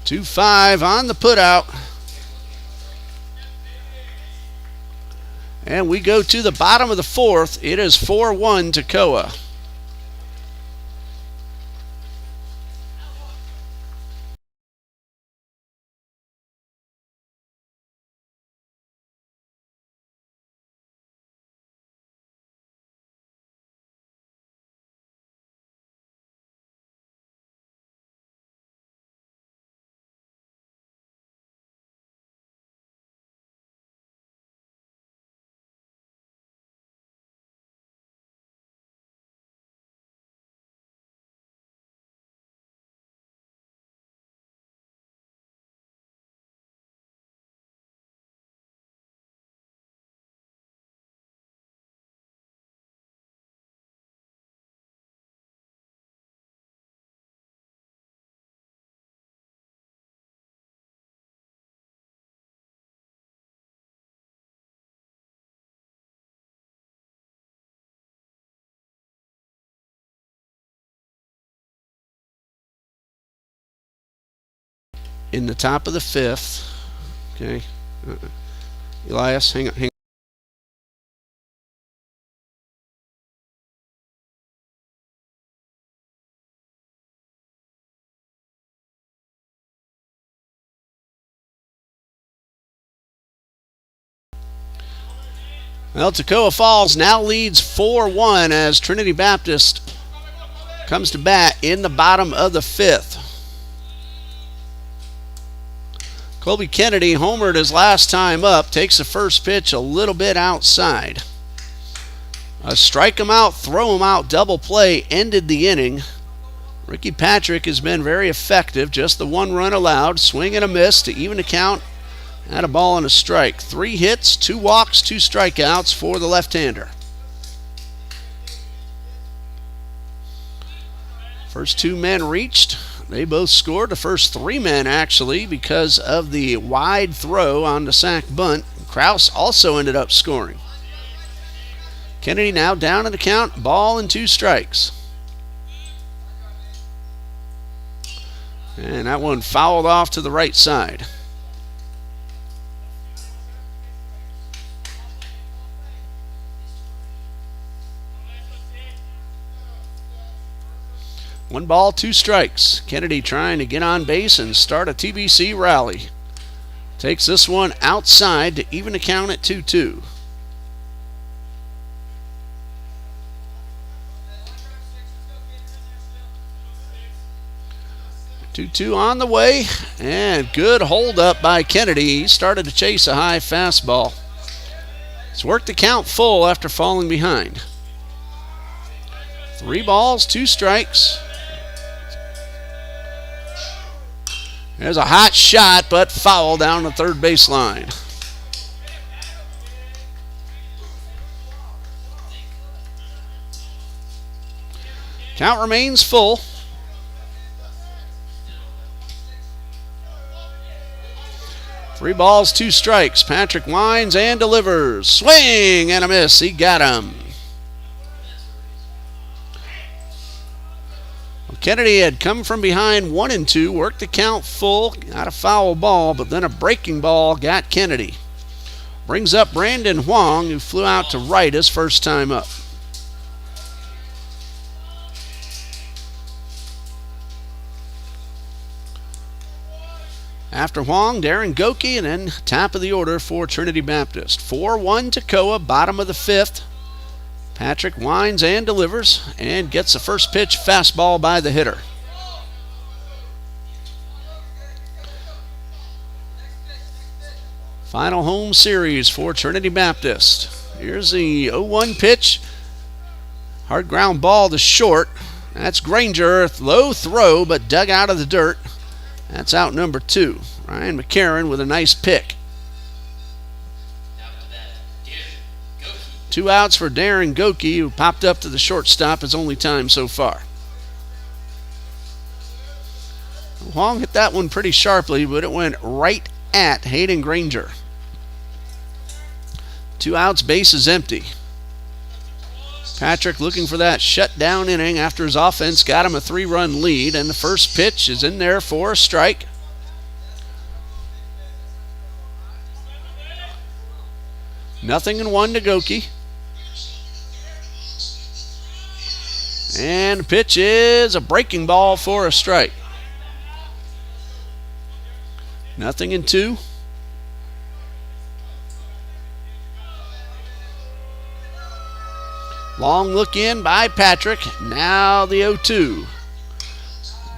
A: 2-5 on the putout. And we go to the bottom of the 4th. It is 4-1 Toccoa. In the top of the 5th. Okay. Elias, hang on. Well, Toccoa Falls now leads 4-1 as Trinity Baptist comes to bat in the bottom of the 5th. Colby Kennedy homered his last time up, takes the first pitch a little bit outside. A strike him out, throw him out, double play ended the inning. Ricky Patrick has been very effective, just the 1 run allowed, swing and a miss to even the count at a ball and a strike. 3 hits, 2 walks, 2 strikeouts for the left-hander. First 2 men reached. They both scored. The first 3 men, actually, because of the wide throw on the sac bunt. Kraus also ended up scoring. Kennedy now down in the count, ball and 2 strikes. And that one fouled off to the right side. 1 ball, 2 strikes. Kennedy trying to get on base and start a TBC rally. Takes this one outside to even the count at 2-2. 2-2 on the way, and good hold up by Kennedy. He started to chase a high fastball. He's worked the count full after falling behind. 3 balls, 2 strikes. There's a hot shot, but foul down the third baseline. Count remains full. 3 balls, 2 strikes. Patrick winds and delivers. Swing and a miss. He got him. Kennedy had come from behind 1-2, worked the count full, got a foul ball, but then a breaking ball got Kennedy. Brings up Brandon Huang, who flew out to right his first time up. After Huang, Darren Goki, and then top of the order for Trinity Baptist. 4-1 Toccoa, bottom of the 5th. Patrick winds and delivers and gets the first pitch fastball by the hitter. Final home series for Trinity Baptist. Here's the 0-1 pitch. Hard ground ball to short. That's Granger. Low throw, but dug out of the dirt. That's out number 2. Ryan McCarron with a nice pick. 2 outs for Darren Goki, who popped up to the shortstop his only time so far. Huang hit that one pretty sharply, but it went right at Hayden Granger. 2 outs, base is empty. Patrick looking for that shutdown inning after his offense got him a 3-run lead, and the first pitch is in there for a strike. Nothing and 1 to Goki. And the pitch is a breaking ball for a strike. Nothing and 2. Long look in by Patrick. Now the 0-2.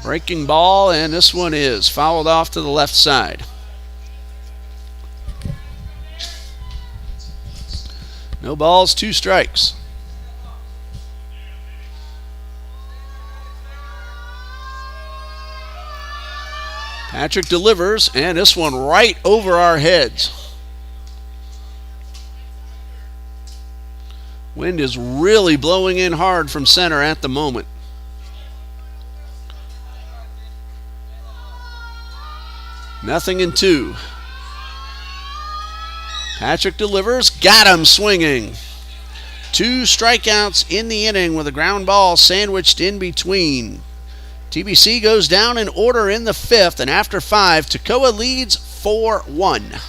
A: Breaking ball, and this one is fouled off to the left side. No balls, 2 strikes. Patrick delivers, and this one right over our heads. Wind is really blowing in hard from center at the moment. Nothing in 2. Patrick delivers, got him swinging. 2 strikeouts in the inning with a ground ball sandwiched in between. TBC goes down in order in the 5th, and after 5, Toccoa leads 4-1.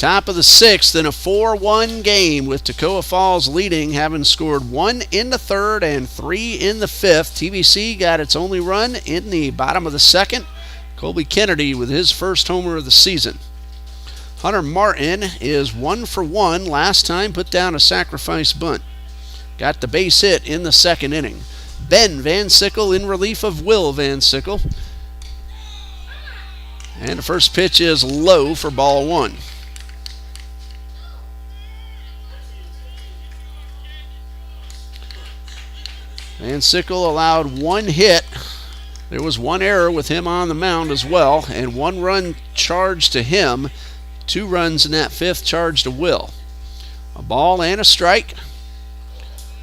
A: Top of the sixth in a 4-1 game with Toccoa Falls leading, having scored 1 in the third and 3 in the fifth. TBC got its only run in the bottom of the second. Colby Kennedy with his first homer of the season. Hunter Martin is 1 for 1. Last time put down a sacrifice bunt. Got the base hit in the second inning. Ben Van Sickle in relief of Will Van Sickle. And the first pitch is low for ball one. Van Sickle allowed 1 hit. There was 1 error with him on the mound as well, and 1 run charged to him. 2 runs in that fifth charged to Will. A ball and a strike.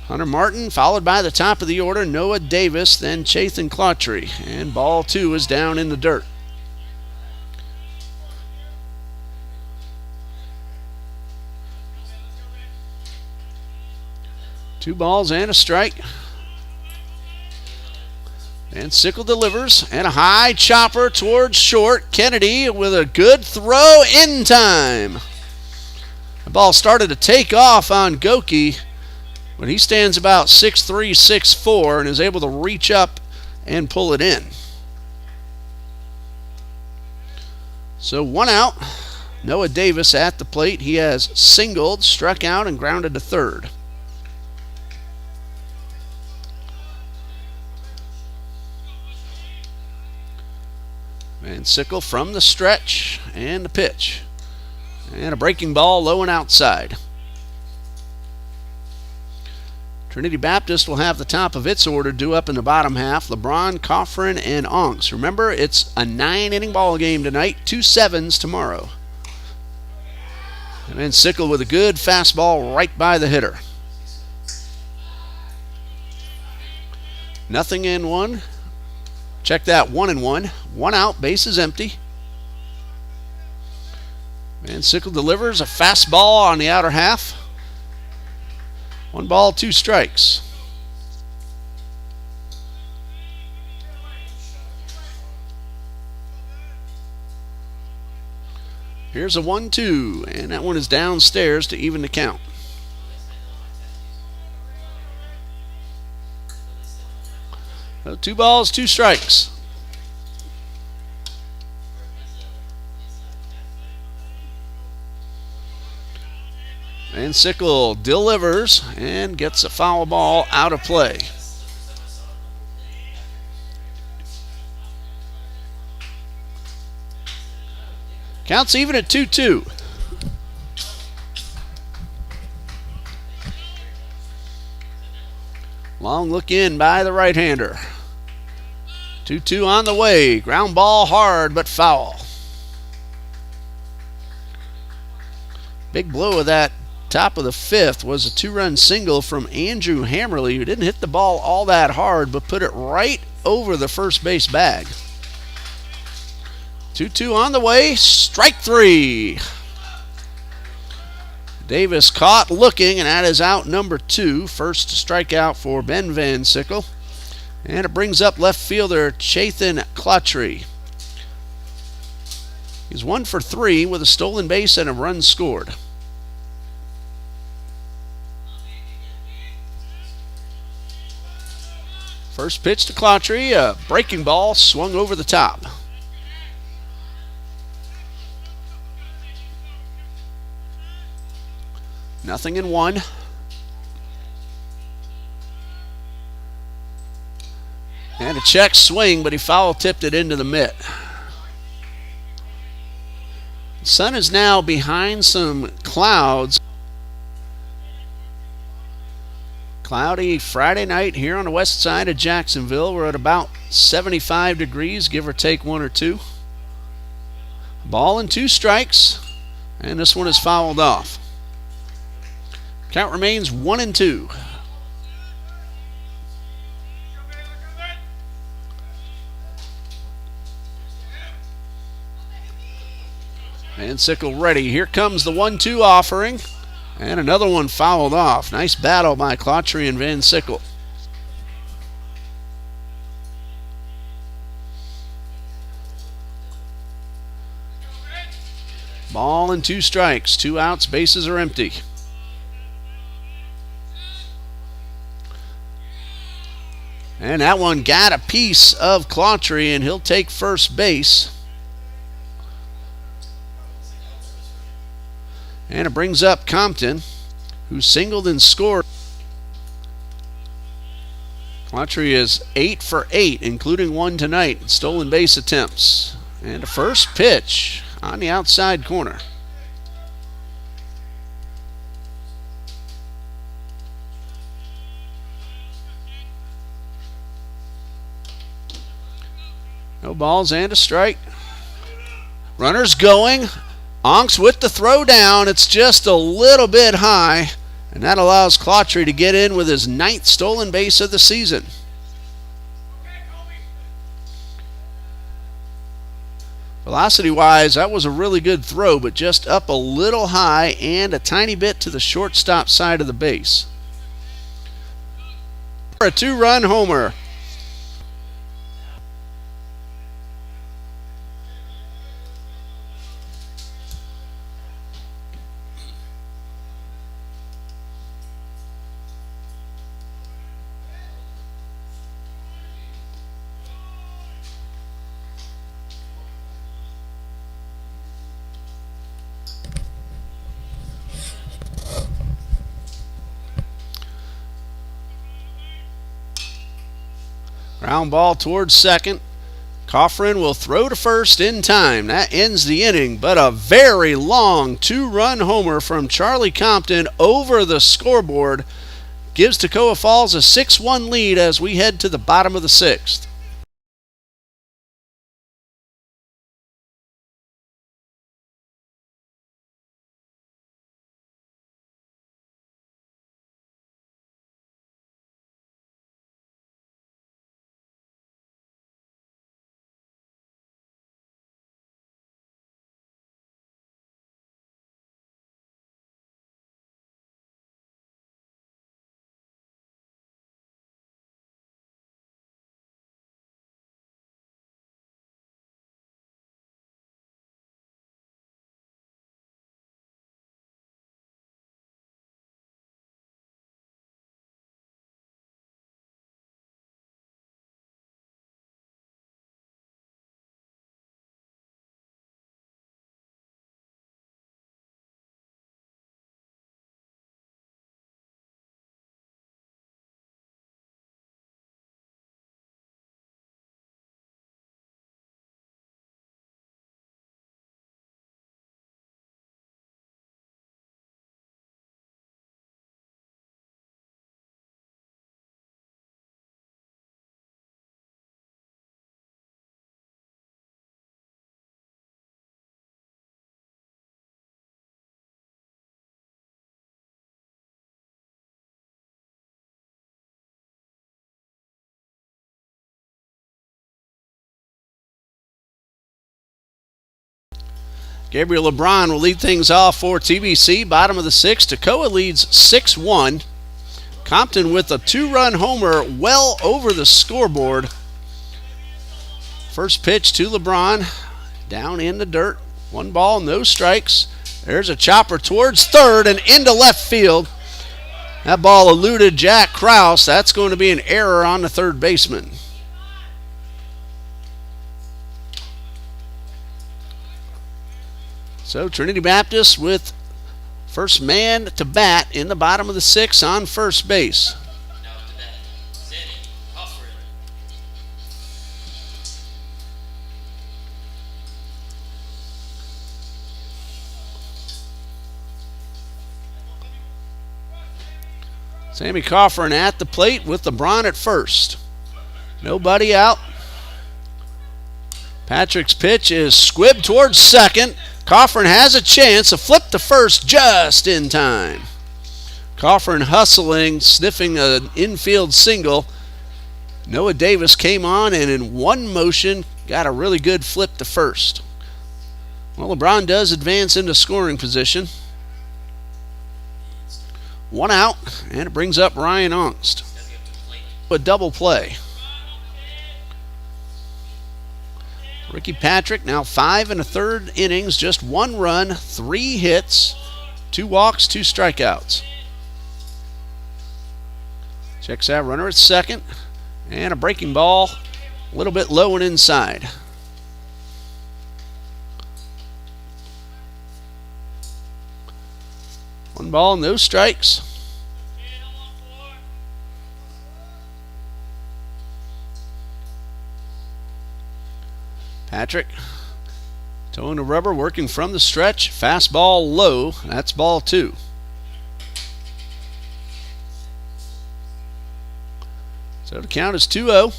A: Hunter Martin followed by the top of the order, Noah Davis, then Chathan Clautry. And ball 2 is down in the dirt. Two balls and a strike. And Sickle delivers, and a high chopper towards short. Kennedy with a good throw in time. The ball started to take off on Goki, but he stands about 6'3", 6'4", and is able to reach up and pull it in. So 1 out. Noah Davis at the plate. He has singled, struck out, and grounded to third. Van Sickle from the stretch, and the pitch. And a breaking ball low and outside. Trinity Baptist will have the top of its order due up in the bottom half. LeBron, Coffrin, and Onks. Remember, it's a 9-inning ball game tonight, 2 7s tomorrow. And Van Sickle with a good fastball right by the hitter. 0-1. Check that, 1-1. 1 out, base is empty. Van Sickle delivers a fastball on the outer half. 1 ball, 2 strikes. Here's a 1-2, and that one is downstairs to even the count. So 2 balls, 2 strikes. Van Sickle delivers and gets a foul ball out of play. Counts even at 2-2. Long look in by the right-hander. 2-2 on the way. Ground ball hard but foul. Big blow of that top of the fifth was a 2-run single from Andrew Hammerly, who didn't hit the ball all that hard but put it right over the first base bag. 2-2 on the way. Strike 3. Davis caught looking, and that is out number 2. First strikeout for Ben Van Sickle. And it brings up left fielder Chathan Clautry. He's 1 for 3 with a stolen base and a run scored. First pitch to Clautry, a breaking ball swung over the top. 0-1. And a check swing, but he foul tipped it into the mitt. The sun is now behind some clouds. Cloudy Friday night here on the west side of Jacksonville. We're at about 75 degrees, give or take 1 or 2. Ball and 2 strikes, and this one is fouled off. Count remains 1-2. Van Sickle ready. Here comes the 1-2 offering. And another one fouled off. Nice battle by Clautry and Van Sickle. Ball and 2 strikes. 2 outs, bases are empty. And that one got a piece of Clautry, and he'll take first base. And it brings up Compton, who singled and scored. Clautry is 8 for 8, including 1 tonight in stolen base attempts. And a first pitch on the outside corner. No balls and a strike. Runners going. Onks with the throw down. It's just a little bit high, and that allows Clautry to get in with his 9th stolen base of the season. Velocity-wise, that was a really good throw, but just up a little high and a tiny bit to the shortstop side of the base. For a 2-run homer. Ground ball towards second. Coffrin will throw to first in time. That ends the inning, but a very long 2-run homer from Charlie Compton over the scoreboard gives Toccoa Falls a 6-1 lead as we head to the bottom of the 6th. Gabriel LeBron will lead things off for TBC. Bottom of the 6th. Toccoa leads 6-1. Compton with a 2-run homer well over the scoreboard. First pitch to LeBron. Down in the dirt. 1 ball, no strikes. There's a chopper towards third and into left field. That ball eluded Jack Krause. That's going to be an error on the third baseman. So Trinity Baptist with first man to bat in the bottom of the 6th on first base.
B: Now to bat, Sammy Coffrin.
A: Sammy Coffrin at the plate with LeBron at first. Nobody out. Patrick's pitch is squibbed towards second. Coffrin has a chance to flip to first just in time. Coffrin hustling, sniffing an infield single. Noah Davis came on and in one motion got a really good flip to first. Well, LeBron does advance into scoring position. 1 out, and it brings up Ryan Ongst. A double play. Ricky Patrick now 5 1/3 innings, just 1 run, 3 hits, 2 walks, 2 strikeouts. Checks out runner at second, and a breaking ball, a little bit low and inside. One ball, no strikes. Patrick toeing the rubber, working from the stretch. Fastball low. That's ball 2. So the count is 2-0.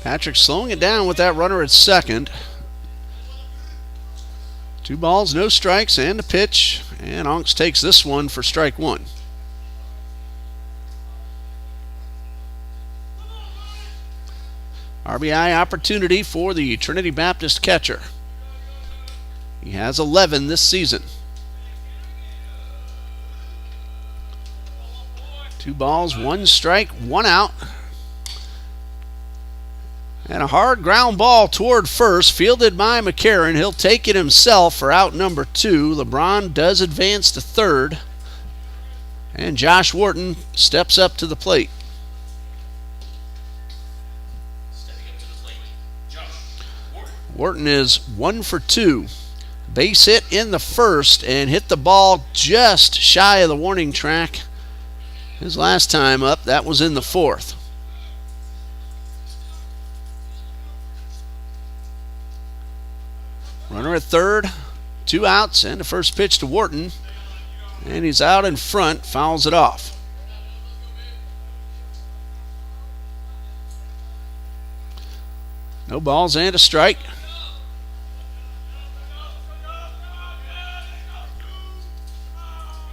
A: Patrick slowing it down with that runner at second. 2 balls, no strikes, and a pitch. And Onks takes this one for strike 1. RBI opportunity for the Trinity Baptist catcher. He has 11 this season. 2 balls, 1 strike, 1 out. And a hard ground ball toward first, fielded by McCarron. He'll take it himself for out number 2. LeBron does advance to third. And Josh Wharton steps up to the plate. Wharton is 1 for 2. Base hit in the first and hit the ball just shy of the warning track. His last time up, that was in the 4th. Runner at third, 2 outs, and the first pitch to Wharton. And he's out in front, fouls it off. No balls and a strike.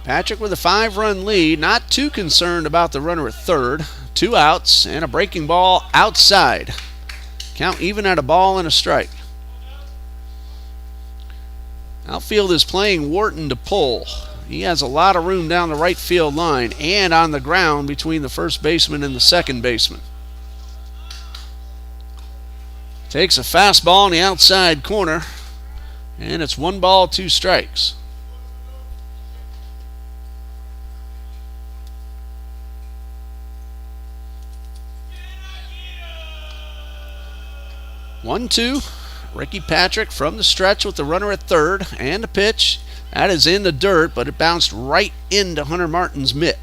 A: Patrick with a 5-run lead, not too concerned about the runner at third. 2 outs and a breaking ball outside. Count even at a ball and a strike. Outfield is playing Wharton to pull. He has a lot of room down the right field line and on the ground between the first baseman and the second baseman. Takes a fastball in the outside corner, and it's 1 ball, 2 strikes. One, 2. Ricky Patrick from the stretch with the runner at third and a pitch. That is in the dirt, but it bounced right into Hunter Martin's mitt.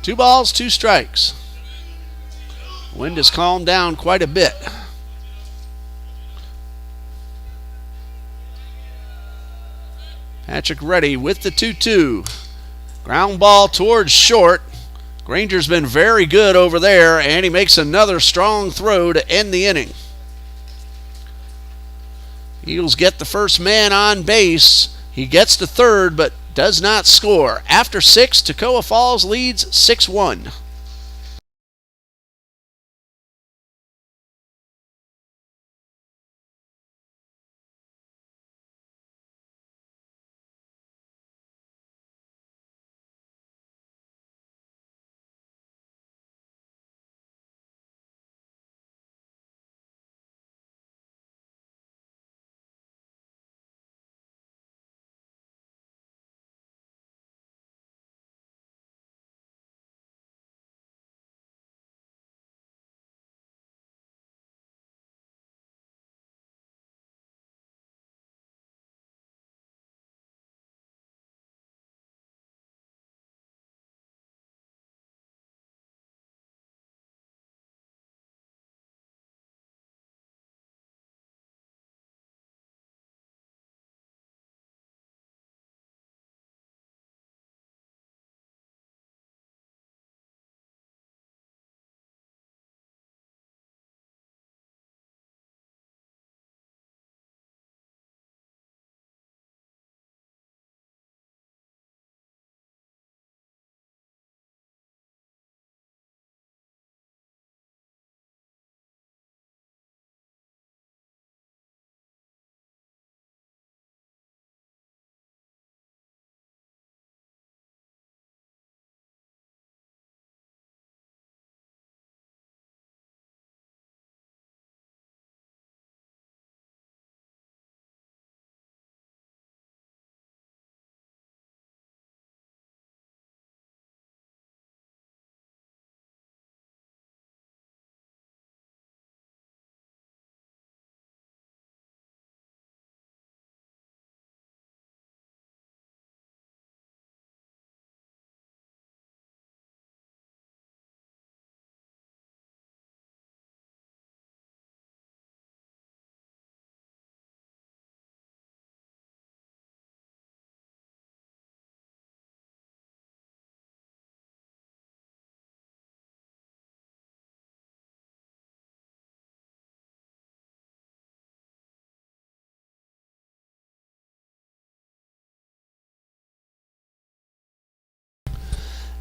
A: Two balls, 2 strikes. Wind has calmed down quite a bit. Patrick ready with the 2-2. Ground ball towards short. Granger's been very good over there, and he makes another strong throw to end the inning. Eagles get the first man on base. He gets to third, but does not score. After 6, Toccoa Falls leads 6-1.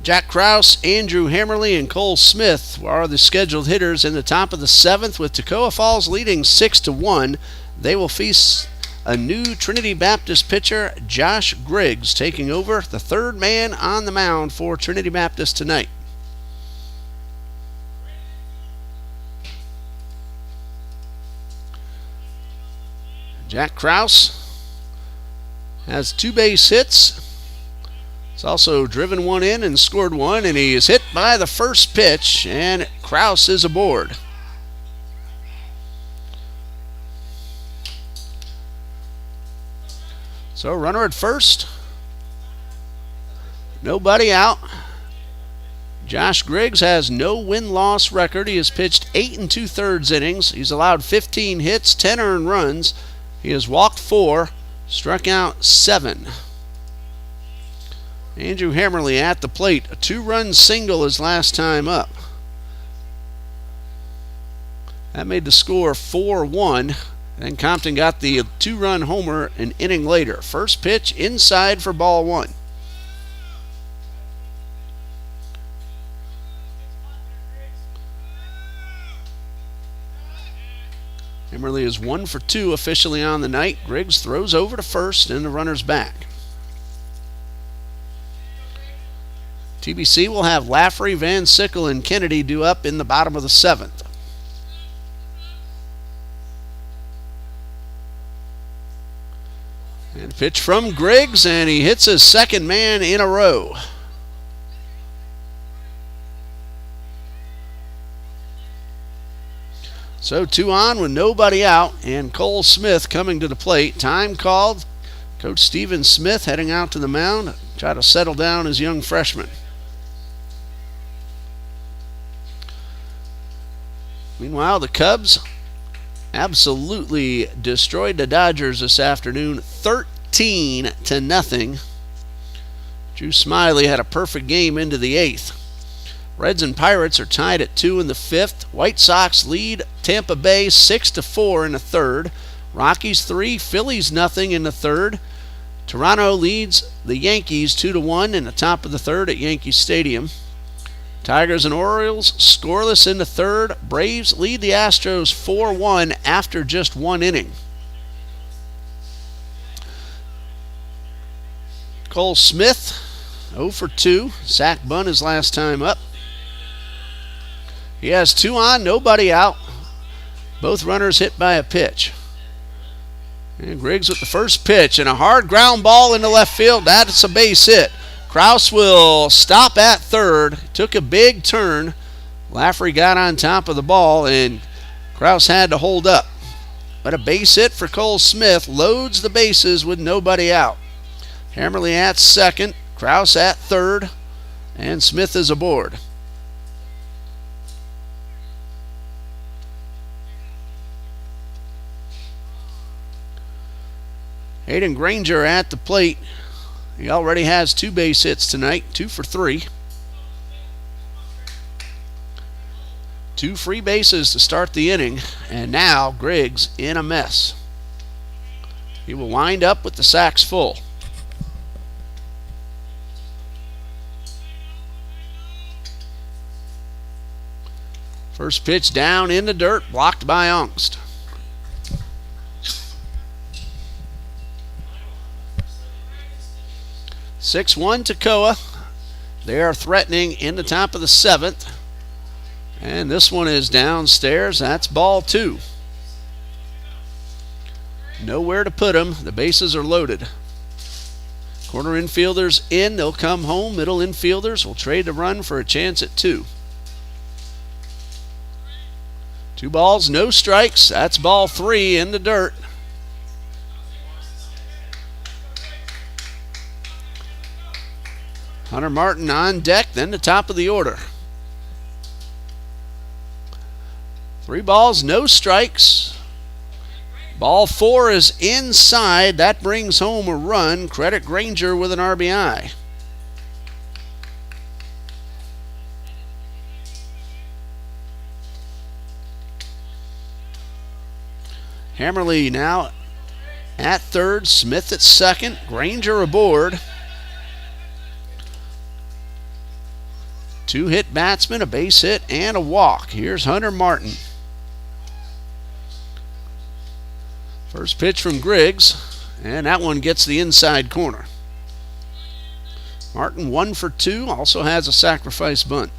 A: Jack Krause, Andrew Hammerly, and Cole Smith are the scheduled hitters in the top of the 7th, with Toccoa Falls leading 6-1. They will face a new Trinity Baptist pitcher, Josh Griggs, taking over, the third man on the mound for Trinity Baptist tonight. Jack Krause has 2 base hits. He's also driven one in and scored one, and he is hit by the first pitch, and Krause is aboard. So runner at first. Nobody out. Josh Griggs has no win-loss record. He has pitched 8 2/3 innings. He's allowed 15 hits, 10 earned runs. He has walked 4, struck out 7. Andrew Hammerly at the plate. A 2-run single his last time up. That made the score 4-1. Then Compton got the 2-run homer an inning later. First pitch inside for ball 1. Hammerly is 1 for 2 officially on the night. Griggs throws over to first, and the runner's back. TBC will have Lafferty, Van Sickle, and Kennedy due up in the bottom of the 7th. And pitch from Griggs, and he hits his second man in a row. So 2 on with nobody out, and Cole Smith coming to the plate. Time called. Coach Steven Smith heading out to the mound, try to settle down his young freshman. Meanwhile, the Cubs absolutely destroyed the Dodgers this afternoon, 13-0. Drew Smiley had a perfect game into the 8th. Reds and Pirates are tied at 2 in the 5th. White Sox lead Tampa Bay 6-4 in the 3rd. Rockies 3, Phillies nothing in the 3rd. Toronto leads the Yankees 2-1 in the top of the 3rd at Yankee Stadium. Tigers and Orioles scoreless in the 3rd. Braves lead the Astros 4-1 after just 1 inning. Cole Smith 0 for 2. Sack bunt his last time up. He has 2 on, nobody out. Both runners hit by a pitch. And Griggs with the first pitch, and a hard ground ball into left field. That's a base hit. Krause will stop at third. Took a big turn. Lafferty got on top of the ball, and Krause had to hold up. But a base hit for Cole Smith loads the bases with nobody out. Hammerly at second, Krause at third, and Smith is aboard. Hayden Granger at the plate. He already has 2 base hits tonight, 2 for 3. 2 free bases to start the inning, and now Griggs in a mess. He will wind up with the sacks full. First pitch down in the dirt, blocked by Ongst. 6-1 Toccoa. They are threatening in the top of the 7th. And this one is downstairs. That's ball 2. Nowhere to put them. The bases are loaded. Corner infielders in. They'll come home. Middle infielders will trade the run for a chance at 2. 2 balls, no strikes. That's ball 3 in the dirt. Hunter Martin on deck, then the top of the order. 3 balls, no strikes. Ball 4 is inside. That brings home a run. Credit Granger with an RBI. Hammerly now at third, Smith at second, Granger aboard. 2-hit batsman, a base hit, and a walk. Here's Hunter Martin. First pitch from Griggs, and that one gets the inside corner. Martin 1 for 2, also has a sacrifice bunt.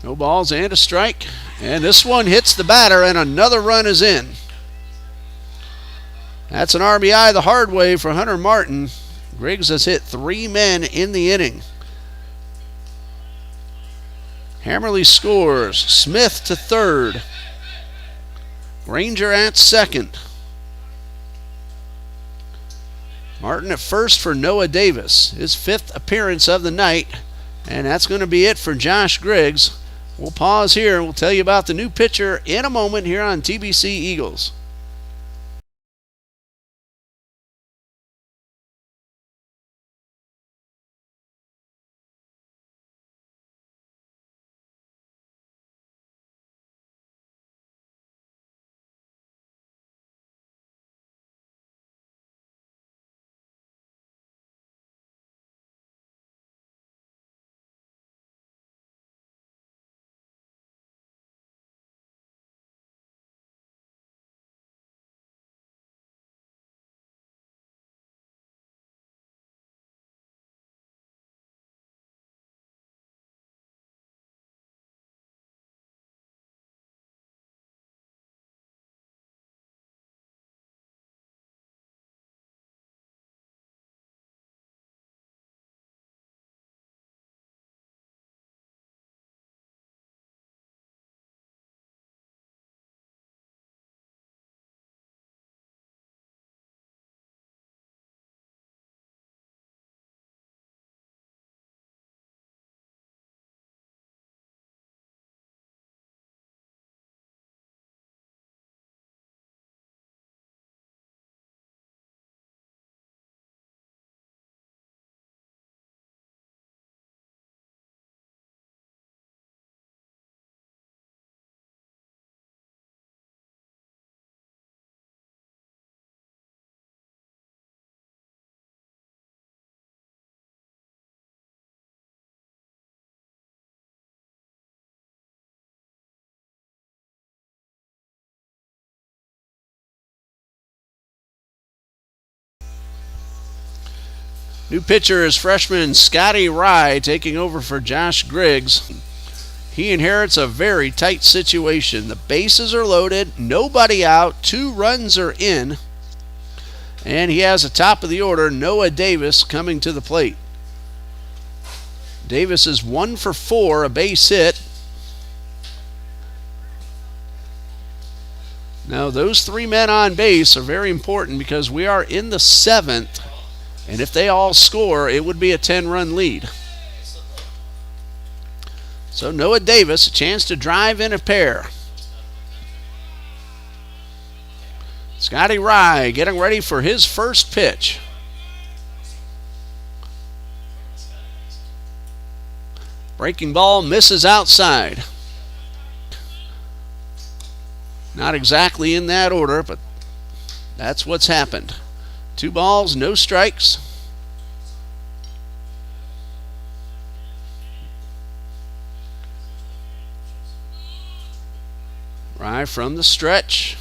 A: No balls and a strike, and this one hits the batter, and another run is in. That's an RBI the hard way for Hunter Martin. Griggs has hit 3 men in the inning. Hammerly scores. Smith to third. Granger at second. Martin at first for Noah Davis, his 5th appearance of the night, and that's going to be it for Josh Griggs. We'll pause here and we'll tell you about the new pitcher in a moment here on TBC Eagles. New pitcher is freshman Scotty Rye taking over for Josh Griggs. He inherits a very tight situation. The bases are loaded, nobody out, 2 runs are in, and he has a top of the order, Noah Davis, coming to the plate. Davis is 1 for 4, a base hit. Now those 3 men on base are very important because we are in the 7th. And if they all score, it would be a 10-run lead. So Noah Davis, a chance to drive in a pair. Scotty Rye getting ready for his first pitch. Breaking ball misses outside. Not exactly in that order, but that's what's happened. 2 balls, no strikes. Rye from the stretch.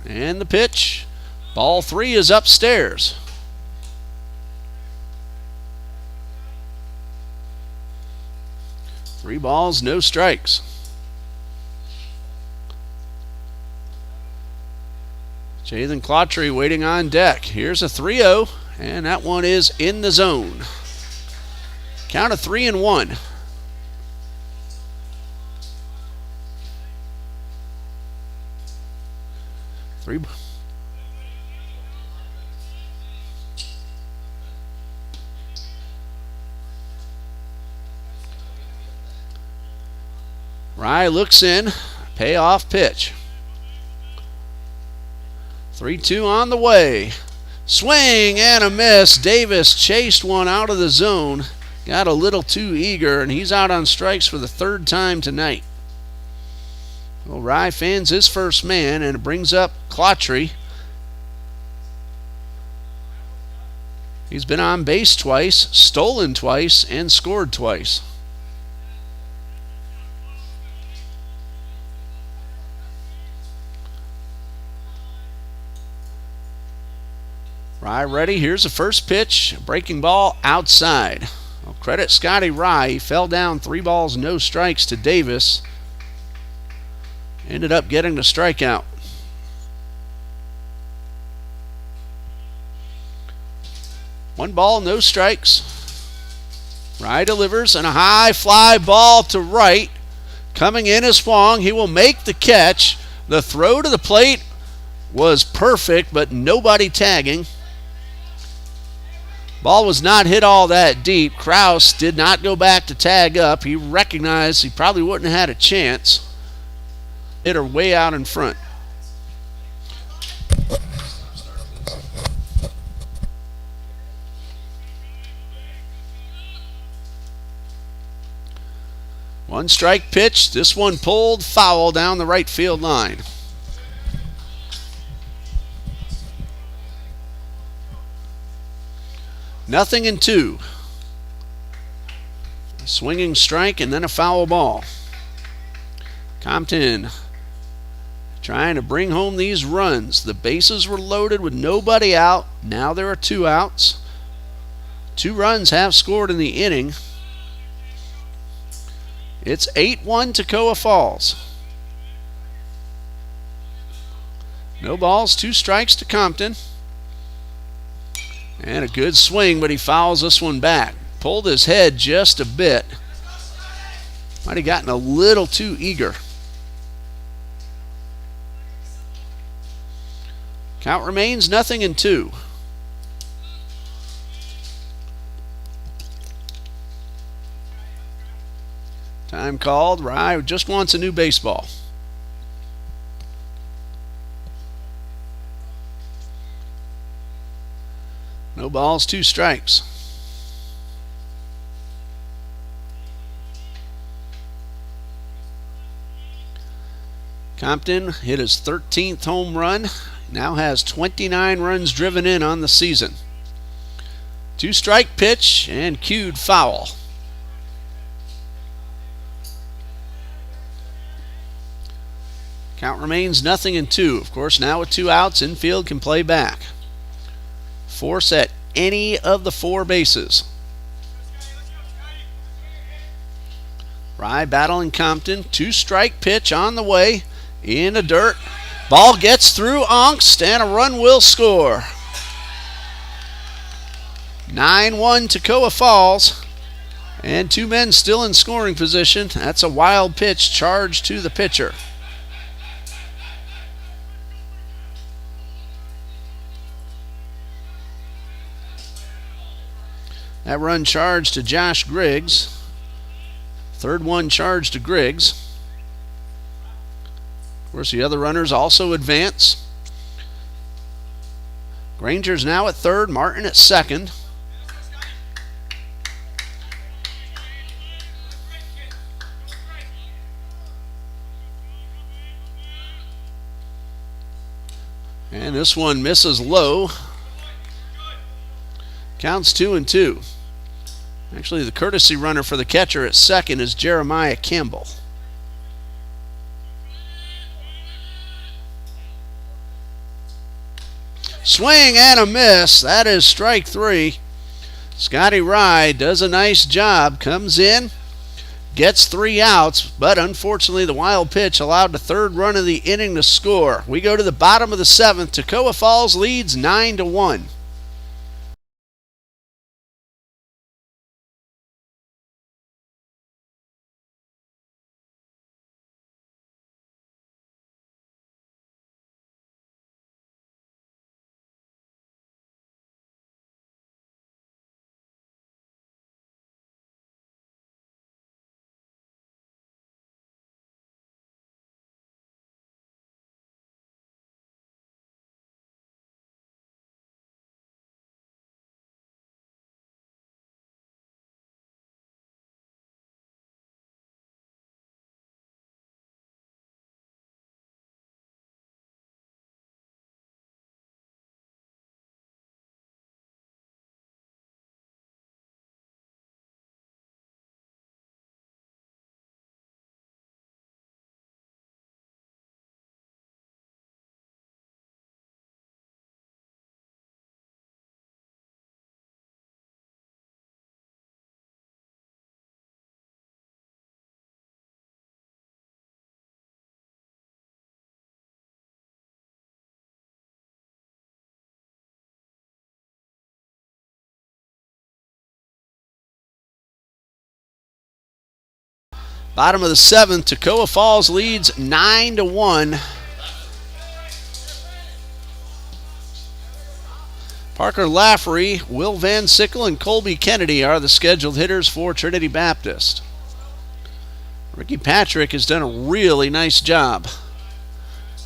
A: And the pitch. Ball 3 is upstairs. Three balls, no strikes. Jathan Clautry waiting on deck. Here's a 3-0, and that one is in the zone. Count of 3-1. Rye looks in, payoff pitch. 3-2 on the way. Swing and a miss. Davis chased one out of the zone. Got a little too eager, and he's out on strikes for the 3rd time tonight. Well, Rye fans his first man, and it brings up Clautry. He's been on base twice, stolen twice, and scored twice. Rye ready. Here's the first pitch. Breaking ball outside. Well, credit Scotty Rye. He fell down 3 balls, no strikes to Davis. Ended up getting the strikeout. One ball, no strikes. Rye delivers, and a high fly ball to right. Coming in is Wong. He will make the catch. The throw to the plate was perfect, but nobody tagging. Ball was not hit all that deep. Kraus did not go back to tag up. He recognized he probably wouldn't have had a chance. Hit her way out in front. One strike pitch. This one pulled foul down the right field line. Nothing in 2. A swinging strike and then a foul ball. Compton trying to bring home these runs. The bases were loaded with nobody out. Now there are 2 outs. 2 runs have scored in the inning. It's 8-1 Toccoa Falls. No balls, 2 strikes to Compton. And a good swing, but he fouls this one back. Pulled his head just a bit. Might have gotten a little too eager. Count remains nothing in 2. Time called. Rye just wants a new baseball. No balls, 2 strikes. Compton hit his 13th home run. Now has 29 runs driven in on the season. 2-strike pitch and cued foul. Count remains nothing in 2. Of course, now with 2 outs, infield can play back. Force at any of the 4 bases. Rye battling Compton. 2-strike pitch on the way. In the dirt. Ball gets through Ongst, and a run will score. 9-1 Toccoa Falls. And 2 men still in scoring position. That's a wild pitch charged to the pitcher. That run charged to Josh Griggs. 3rd one charged to Griggs. Of course, the other runners also advance. Granger's now at 3rd, Martin at 2nd. And this one misses low. Counts 2-2. Actually, the courtesy runner for the catcher at 2nd is Jeremiah Campbell. Swing and a miss. That is strike 3. Scotty Rye does a nice job. Comes in, gets 3 outs, but unfortunately the wild pitch allowed the 3rd run of the inning to score. We go to the bottom of the 7th. Toccoa Falls leads 9-1. Bottom of the 7th, Toccoa Falls leads 9-1. Parker Laffery, Will Van Sickle, and Colby Kennedy are the scheduled hitters for Trinity Baptist. Ricky Patrick has done a really nice job.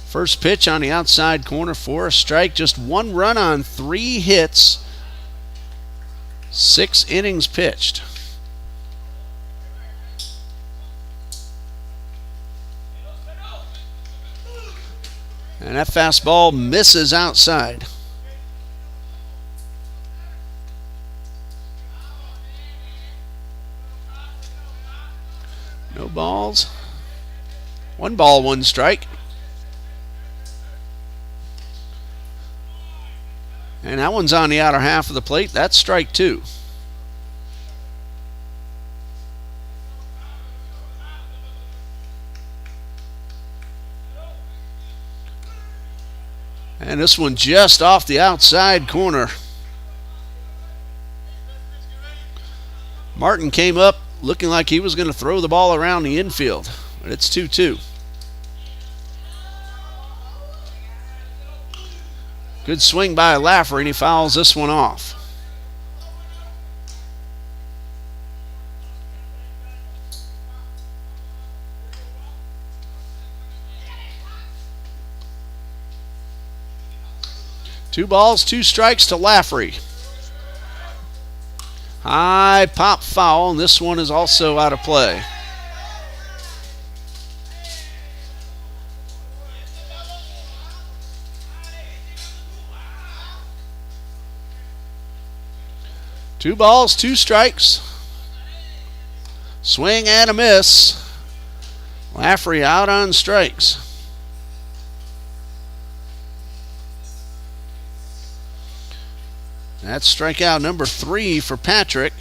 A: First pitch on the outside corner for a strike. Just 1 run on 3 hits. 6 innings pitched. And that fastball misses outside. No balls. 1 ball, 1 strike. And that one's on the outer half of the plate. That's strike 2. And this one just off the outside corner. Martin came up looking like he was going to throw the ball around the infield. But it's 2-2. Good swing by Laffery, and he fouls this one off. Two balls, 2 strikes to Laffery. High pop foul, and this one is also out of play. Two balls, 2 strikes. Swing and a miss. Laffery out on strikes. That's strikeout number 3 for Patrick.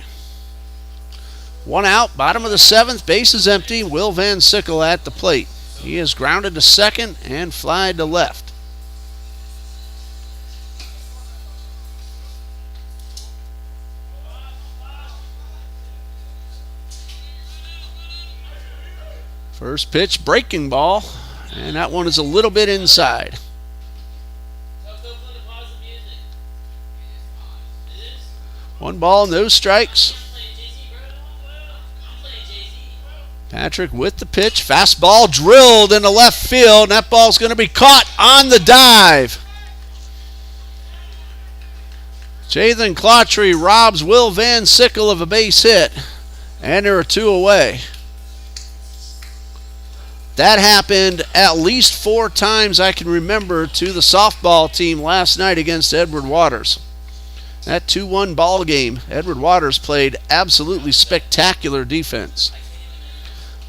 A: 1 out, bottom of the 7th, base is empty. Will Van Sickle at the plate. He is grounded to second and flied to left. First pitch, breaking ball, and that one is a little bit inside. 1 ball, no strikes. Patrick with the pitch. Fastball drilled into left field, and that ball's going to be caught on the dive. Jathan Clautry robs Will Van Sickle of a base hit, and there are 2 away. That happened at least 4 times I can remember to the softball team last night against Edward Waters. That 2-1 ball game, Edward Waters played absolutely spectacular defense.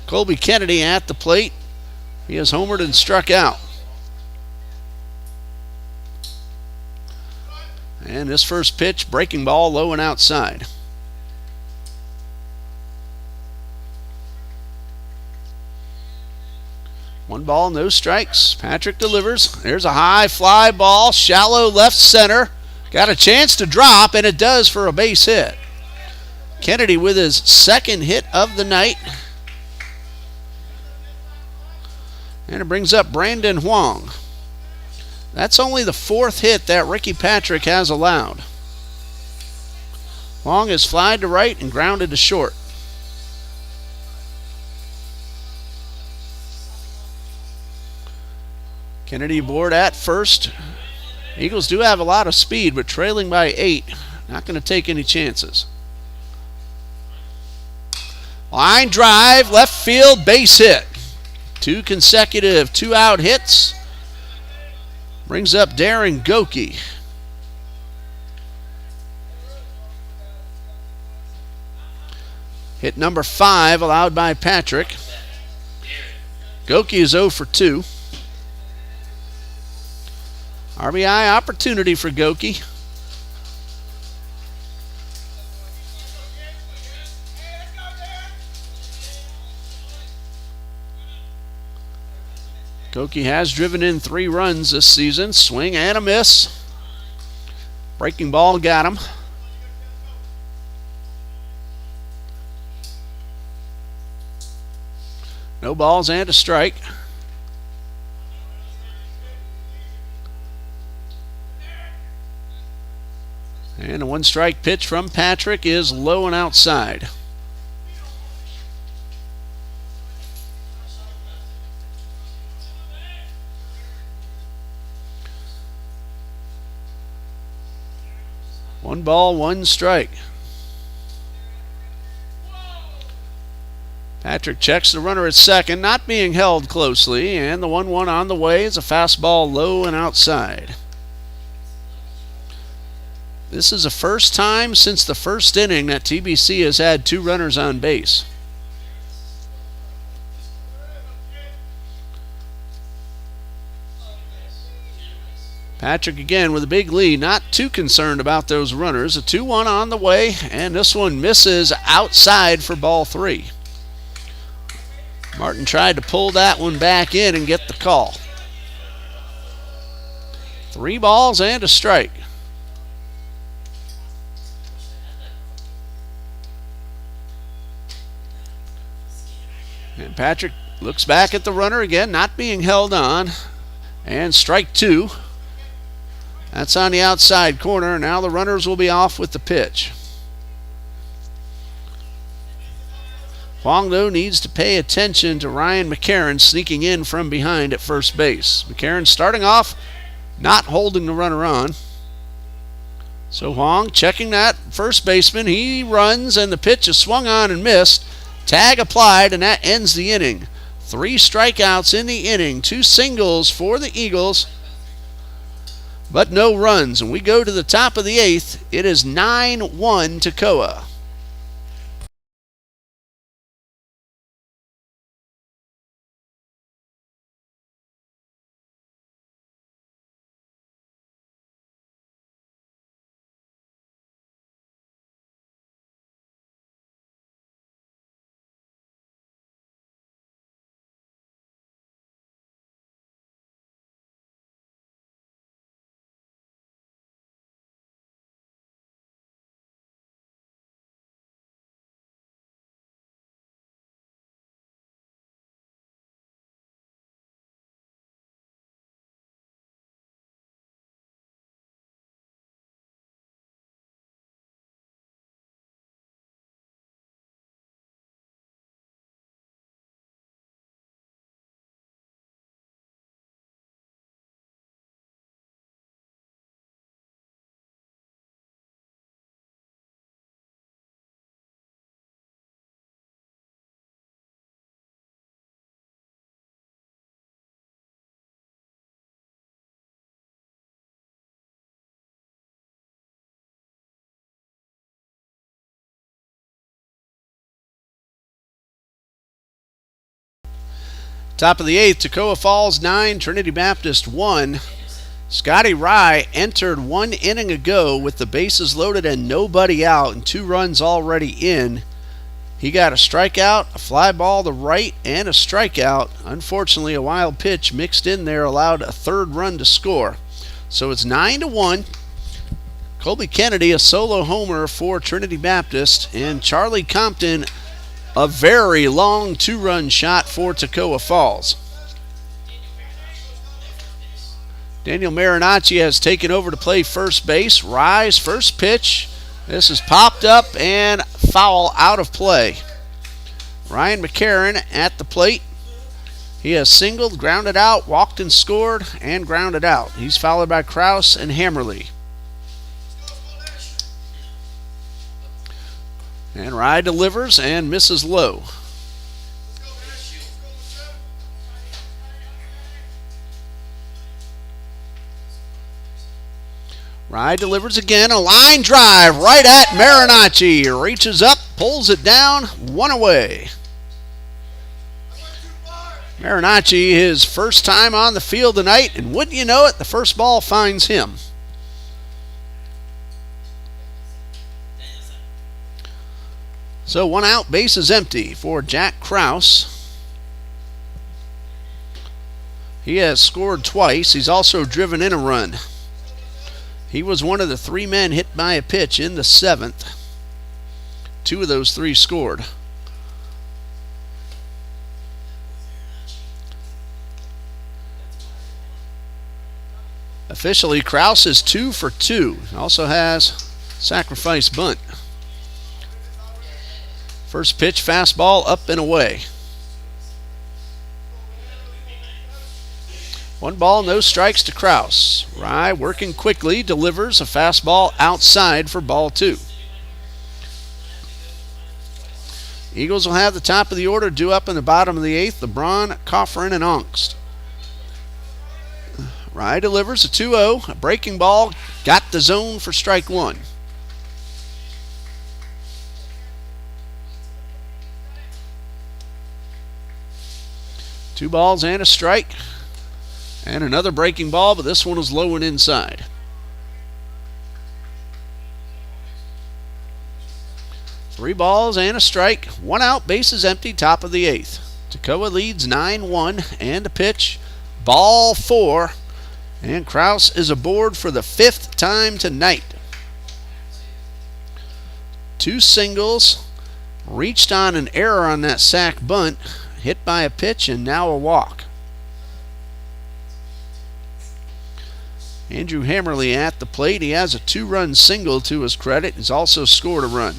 A: Colby Kennedy at the plate. He has homered and struck out. And this first pitch, breaking ball, low and outside. One ball, no strikes. Patrick delivers. There's a high fly ball, shallow left center. Got a chance to drop, and it does for a base hit. Kennedy with his 2nd hit of the night. And it brings up Brandon Huang. That's only the 4th hit that Ricky Patrick has allowed. Huang is flied to right and grounded to short. Kennedy aboard at first. Eagles do have a lot of speed, but trailing by 8. Not going to take any chances. Line drive, left field, base hit. 2 consecutive 2-out hits. Brings up Darren Goki. Hit number 5 allowed by Patrick. Goki is 0 for 2. RBI opportunity for Goki. Goki has driven in 3 runs this season. Swing and a miss. Breaking ball got him. No balls and a strike. And a 1-strike pitch from Patrick is low and outside. One ball, 1 strike. Patrick checks the runner at second, not being held closely, and the 1-1 on the way is a fastball low and outside. This is the first time since the first inning that TBC has had 2 runners on base. Patrick again with a big lead, not too concerned about those runners. A 2-1 on the way, and this one misses outside for ball 3. Martin tried to pull that one back in and get the call. 3 balls and a strike. And Patrick looks back at the runner again, not being held on. And strike 2. That's on the outside corner. Now the runners will be off with the pitch. Huang, though, needs to pay attention to Ryan McCarron sneaking in from behind at first base. McCarron starting off, not holding the runner on. So Huang checking that first baseman. He runs, and the pitch is swung on and missed. Tag applied, and that ends the inning. 3 strikeouts in the inning, 2 singles for the Eagles, but no runs. And we go to the top of the 8th. It is 9-1 Toccoa. Top of the 8th, Toccoa Falls 9, Trinity Baptist 1. Scotty Rye entered 1 inning ago with the bases loaded and nobody out and 2 runs already in. He got a strikeout, a fly ball to right, and a strikeout. Unfortunately, a wild pitch mixed in there allowed a 3rd run to score. So it's 9-1. Colby Kennedy, a solo homer for Trinity Baptist, and Charlie Compton, a very long 2-run shot for Toccoa Falls. Daniel Marinacci has taken over to play first base. Rye's first pitch. This is popped up and foul out of play. Ryan McCarron at the plate. He has singled, grounded out, walked and scored, and grounded out. He's followed by Kraus and Hammerly. And Rye delivers and misses low. Rye delivers again, a line drive right at Marinacci. Reaches up, pulls it down, 1 away. Marinacci, his first time on the field tonight, and wouldn't you know it, the first ball finds him. So 1 out, base is empty for Jack Kraus. He has scored twice. He's also driven in a run. He was one of the 3 men hit by a pitch in the 7th. 2 of those 3 scored. Officially, Kraus is 2 for 2. Also has sacrifice bunt. First pitch, fastball up and away. 1 ball, no strikes to Kraus. Rye working quickly, delivers a fastball outside for ball 2. Eagles will have the top of the order due up in the bottom of the 8th. LeBron, Coffrin, and Ongst. Rye delivers a 2-0. A breaking ball. Got the zone for strike 1. Two balls and a strike. And another breaking ball, but this one was low and inside. Three balls and a strike. 1 out, bases empty, top of the 8th. Toccoa leads 9-1 and a pitch. Ball 4. And Kraus is aboard for the 5th time tonight. 2 singles. Reached on an error on that sac bunt. Hit by a pitch and now a walk. Andrew Hammerly at the plate. He has a 2-run single to his credit. He's also scored a run.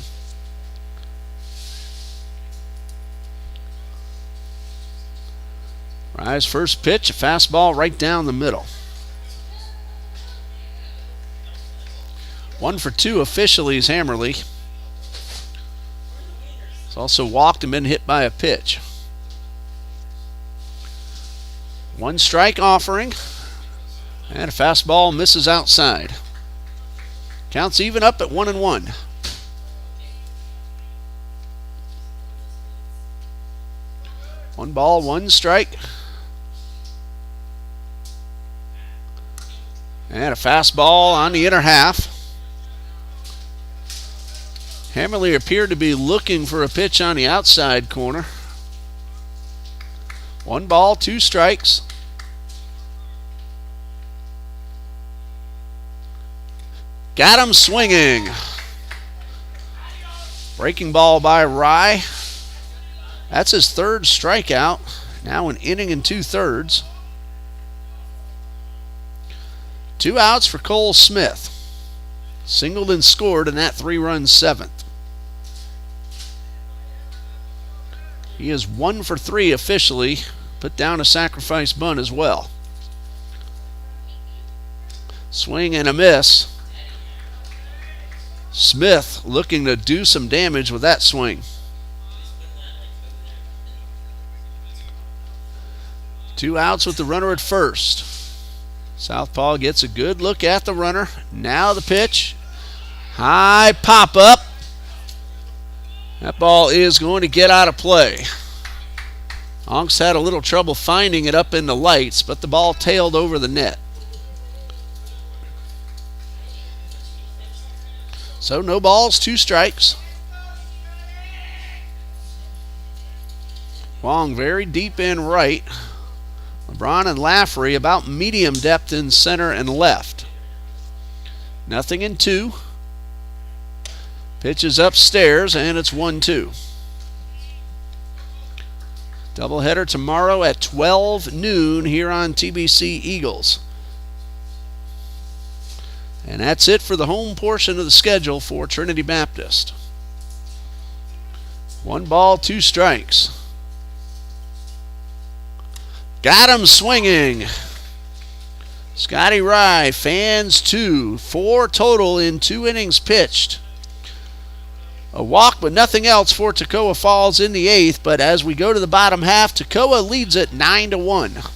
A: Rye's first pitch, a fastball right down the middle. 1 for 2 officially is Hammerly. He's also walked and been hit by a pitch. 1 strike offering. And a fastball misses outside. Counts even up at 1-1. One ball, 1 strike. And a fastball on the inner half. Hammerly appeared to be looking for a pitch on the outside corner. 1 ball, 2 strikes. Got him swinging. Breaking ball by Rye. That's his 3rd strikeout. Now an inning and 2/3. 2 outs for Cole Smith. Singled and scored in that 3-run 7th. He is 1 for 3 officially. Put down a sacrifice bunt as well. Swing and a miss. Smith looking to do some damage with that swing. 2 outs with the runner at first. Southpaw gets a good look at the runner. Now the pitch. High pop up. That ball is going to get out of play. Ongst had a little trouble finding it up in the lights, but the ball tailed over the net. So no balls, 2 strikes. Wong very deep in right. LeBron and Laffery about medium depth in center and left. Nothing in 2. Pitches upstairs, and it's 1-2. Doubleheader tomorrow at 12 noon here on TBC Eagles. And that's it for the home portion of the schedule for Trinity Baptist. 1 ball, 2 strikes. Got him swinging. Scotty Rye, fans 2. 4 total in 2 innings pitched. A walk, but nothing else for Toccoa Falls in the 8th. But as we go to the bottom half, Toccoa leads it 9-1.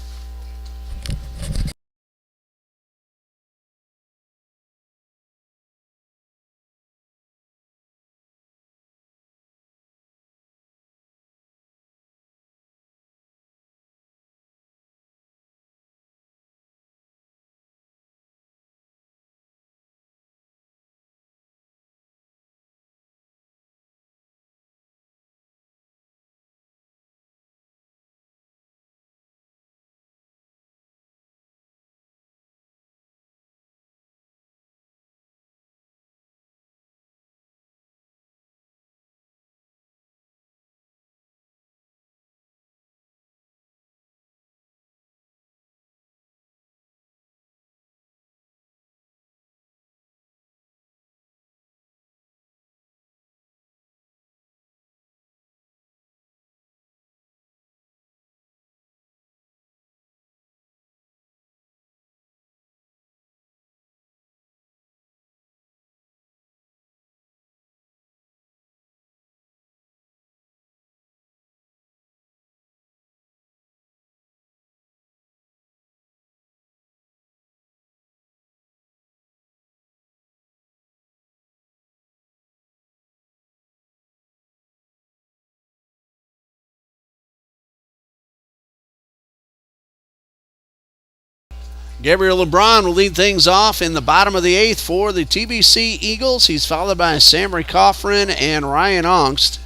A: Gabriel LeBron will lead things off in the bottom of the eighth for the TBC Eagles. He's followed by Samry Coffrin and Ryan Ongst.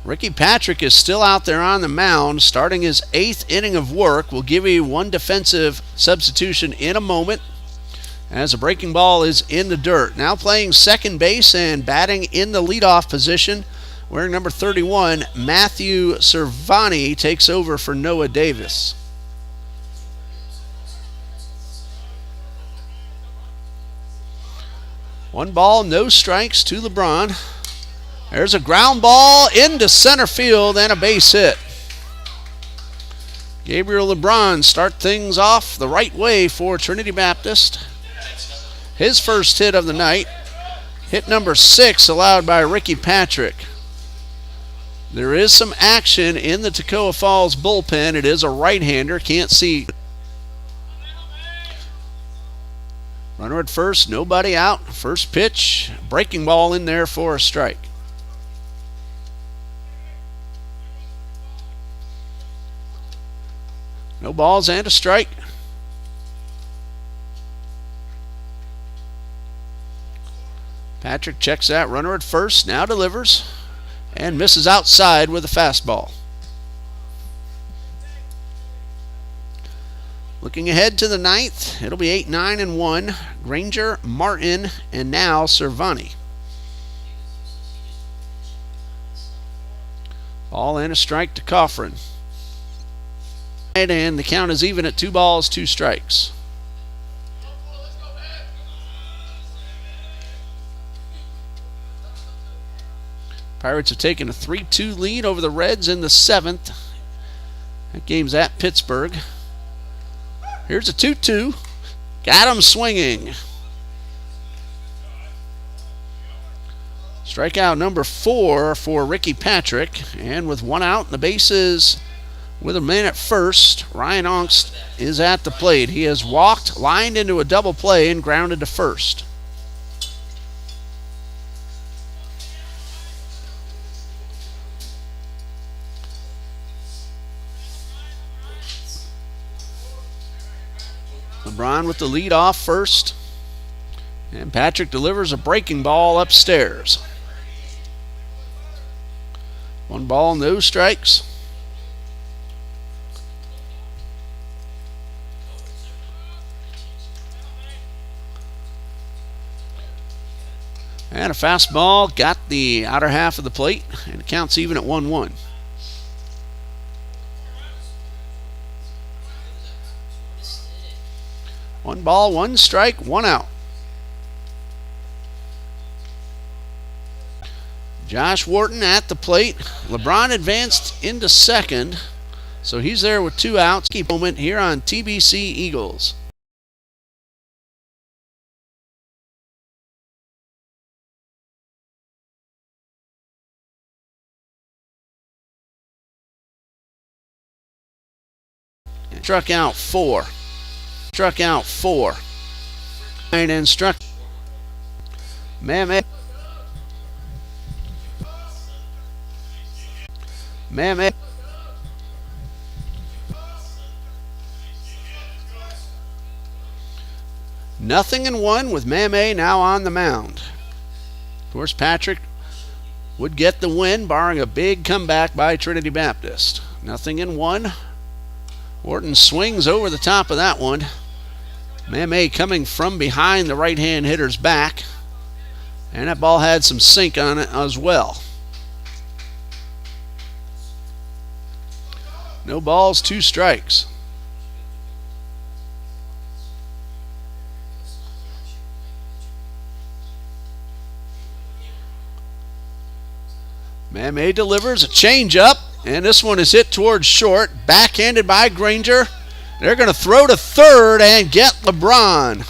A: Ricky Patrick is still out there on the mound, starting his eighth inning of work. We'll give you one defensive substitution in a moment, as a breaking ball is in the dirt. Now playing second base and batting in the leadoff position, wearing number 31, Matthew Cervani takes over for Noah Davis. One ball, no strikes to LeBron. There's a ground ball into center field and a base hit. Gabriel LeBron start things off the right way for Trinity Baptist. His first hit of the night. Hit number 6 allowed by Ricky Patrick. There is some action in the Toccoa Falls bullpen. It is a right-hander. Can't see. Runner at first, nobody out. First pitch, breaking ball in there for a strike. No balls and a strike. Patrick checks that runner at first, now delivers, and misses outside with a fastball. Looking ahead to the ninth, it'll be 8-9-1. Granger, Martin, and now Cervani. Ball and a strike to Coffrin. And the count is even at 2 balls, 2 strikes. Pirates have taken a 3-2 lead over the Reds in the 7th. That game's at Pittsburgh. Here's a 2-2. Got him swinging. Strikeout number 4 for Ricky Patrick. And with 1 out, the bases with a man at first, Ryan Ongst is at the plate. He has walked, lined into a double play, and grounded to first. LeBron with the lead off first. And Patrick delivers a breaking ball upstairs. 1 ball, no strikes. And a fastball got the outer half of the plate, and it counts even at 1-1. One ball, 1 strike, 1 out. Josh Wharton at the plate. LeBron advanced into second, so he's there with 2 outs. Keep moment here on TBC Eagles. Struck out 4. Struck out 4. And struck. Mame. Nothing in 1 with Mame now on the mound. Of course, Patrick would get the win, barring a big comeback by Trinity Baptist. Nothing in 1. Wharton swings over the top of that one. Mame coming from behind the right-hand hitter's back. And that ball had some sink on it as well. No balls, 2 strikes. Mame delivers a changeup, and this one is hit towards short. Backhanded by Granger. They're going to throw to third and get LeBron.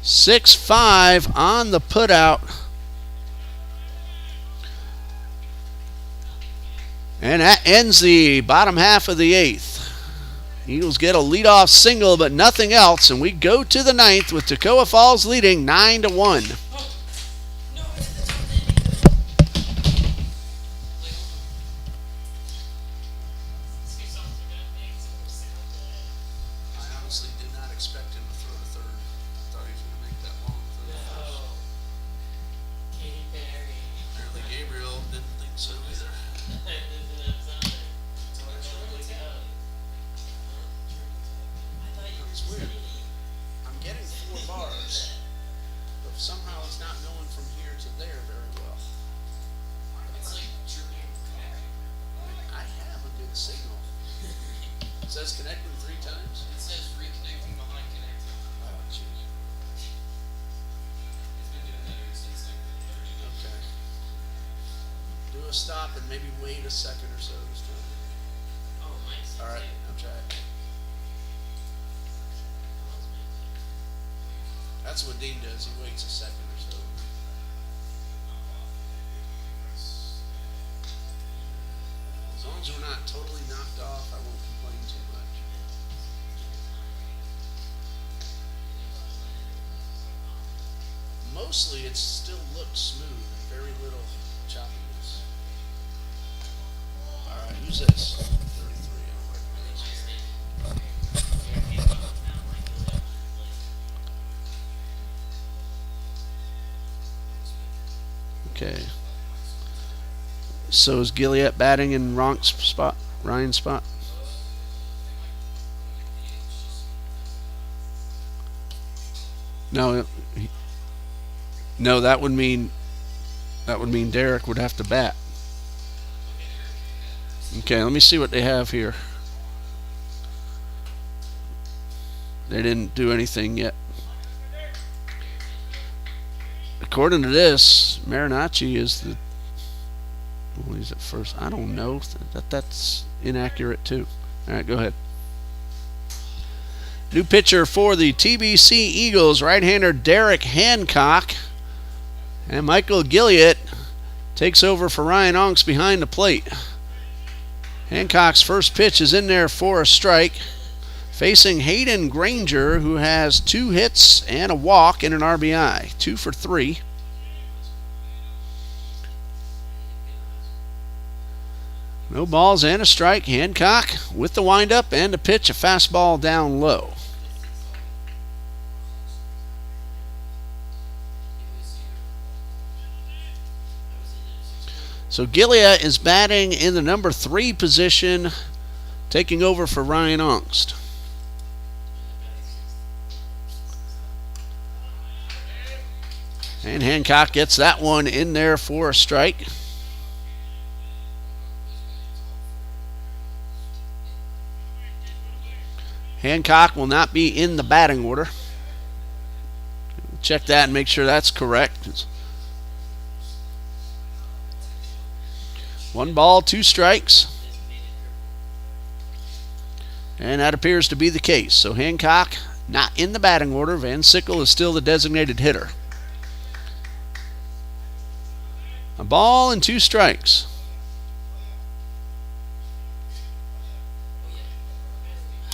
A: 6-5 on the putout. And that ends the bottom half of the 8th. Eagles get a leadoff single, but nothing else, and we go to the 9th with Toccoa Falls leading 9-1. says connecting 3 times.
B: It says reconnecting behind connecting.
A: Oh, jeez.
B: It's been doing that ever since like the 30 minutes.
A: Okay. Do a stop and maybe wait a second or so. This time.
B: Oh, mine's
A: All right, I'm trying. That's what Dean does. He waits a second or so. As long as we're not totally knocked off, I won't complain too much. Mostly, it still looks smooth and very little choppiness. All right, who's this? 33. Okay. So is Gilliette batting in Ronk's spot, Ryan's spot? No, no, that would mean Derek would have to bat. Okay, let me see what they have here. They didn't do anything yet. According to this, Marinacci is the. Well, he's at first. I don't know. That's inaccurate too. All right, go ahead. New pitcher for the TBC Eagles, right-hander Derek Hancock. And Michael Gilliette takes over for Ryan Onks behind the plate. Hancock's first pitch is in there for a strike. Facing Hayden Granger, who has 2 hits and a walk and an RBI. 2 for 3. No balls and a strike. Hancock with the windup and a pitch, a fastball down low. So Gilliette is batting in the number 3 position, taking over for Ryan Ongst. And Hancock gets that one in there for a strike. Hancock will not be in the batting order. Check that and make sure that's correct. 1 ball, 2 strikes. And that appears to be the case. So Hancock not in the batting order. Van Sickle is still the designated hitter. A ball and 2 strikes.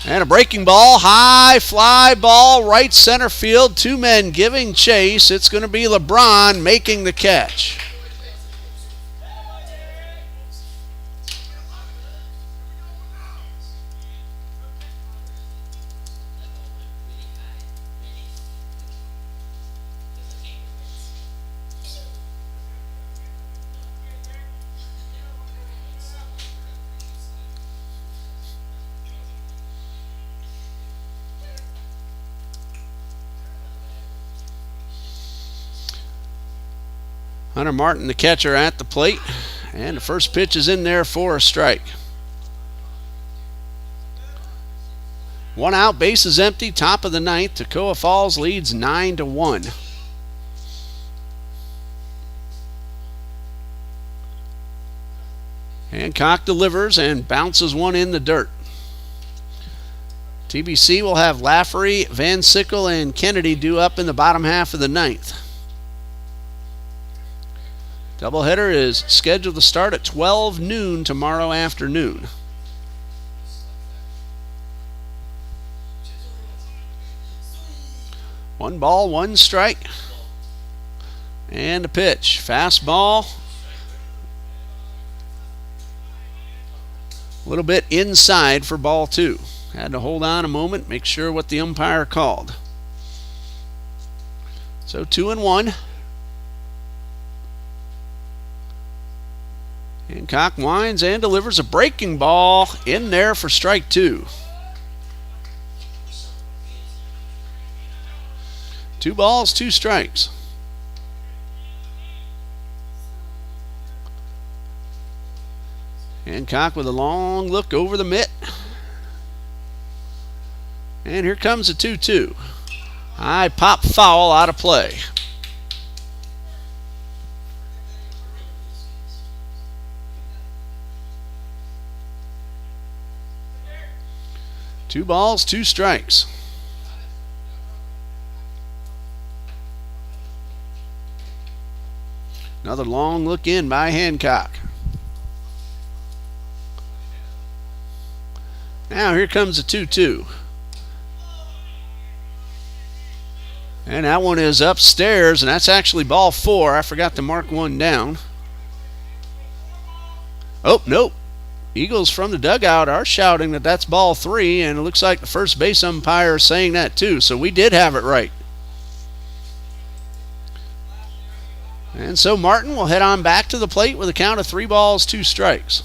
A: And a breaking ball, high fly ball, right center field. 2 men giving chase. It's going to be LeBron making the catch. Hunter Martin, the catcher, at the plate. And the first pitch is in there for a strike. 1 out, bases empty, top of the 9th. Toccoa Falls leads 9-1. Hancock delivers and bounces one in the dirt. TBC will have Lafferty, Van Sickle, and Kennedy due up in the bottom half of the 9th. Doubleheader is scheduled to start at 12 noon tomorrow afternoon. One ball, 1 strike. And a pitch. Fastball. A little bit inside for ball 2. Had to hold on a moment, make sure what the umpire called. So 2-1. Hancock winds and delivers a breaking ball in there for strike 2. 2 balls, 2 strikes. Hancock with a long look over the mitt. And here comes a 2-2. High pop foul out of play. Two balls, two strikes. Another long look in by Hancock. Now here comes a 2-2. And that one is upstairs, and that's actually ball 4. I forgot to mark one down. Oh, nope. Eagles from the dugout are shouting that that's ball 3, and it looks like the first base umpire is saying that too, so we did have it right. And so Martin will head on back to the plate with a count of 3 balls, 2 strikes.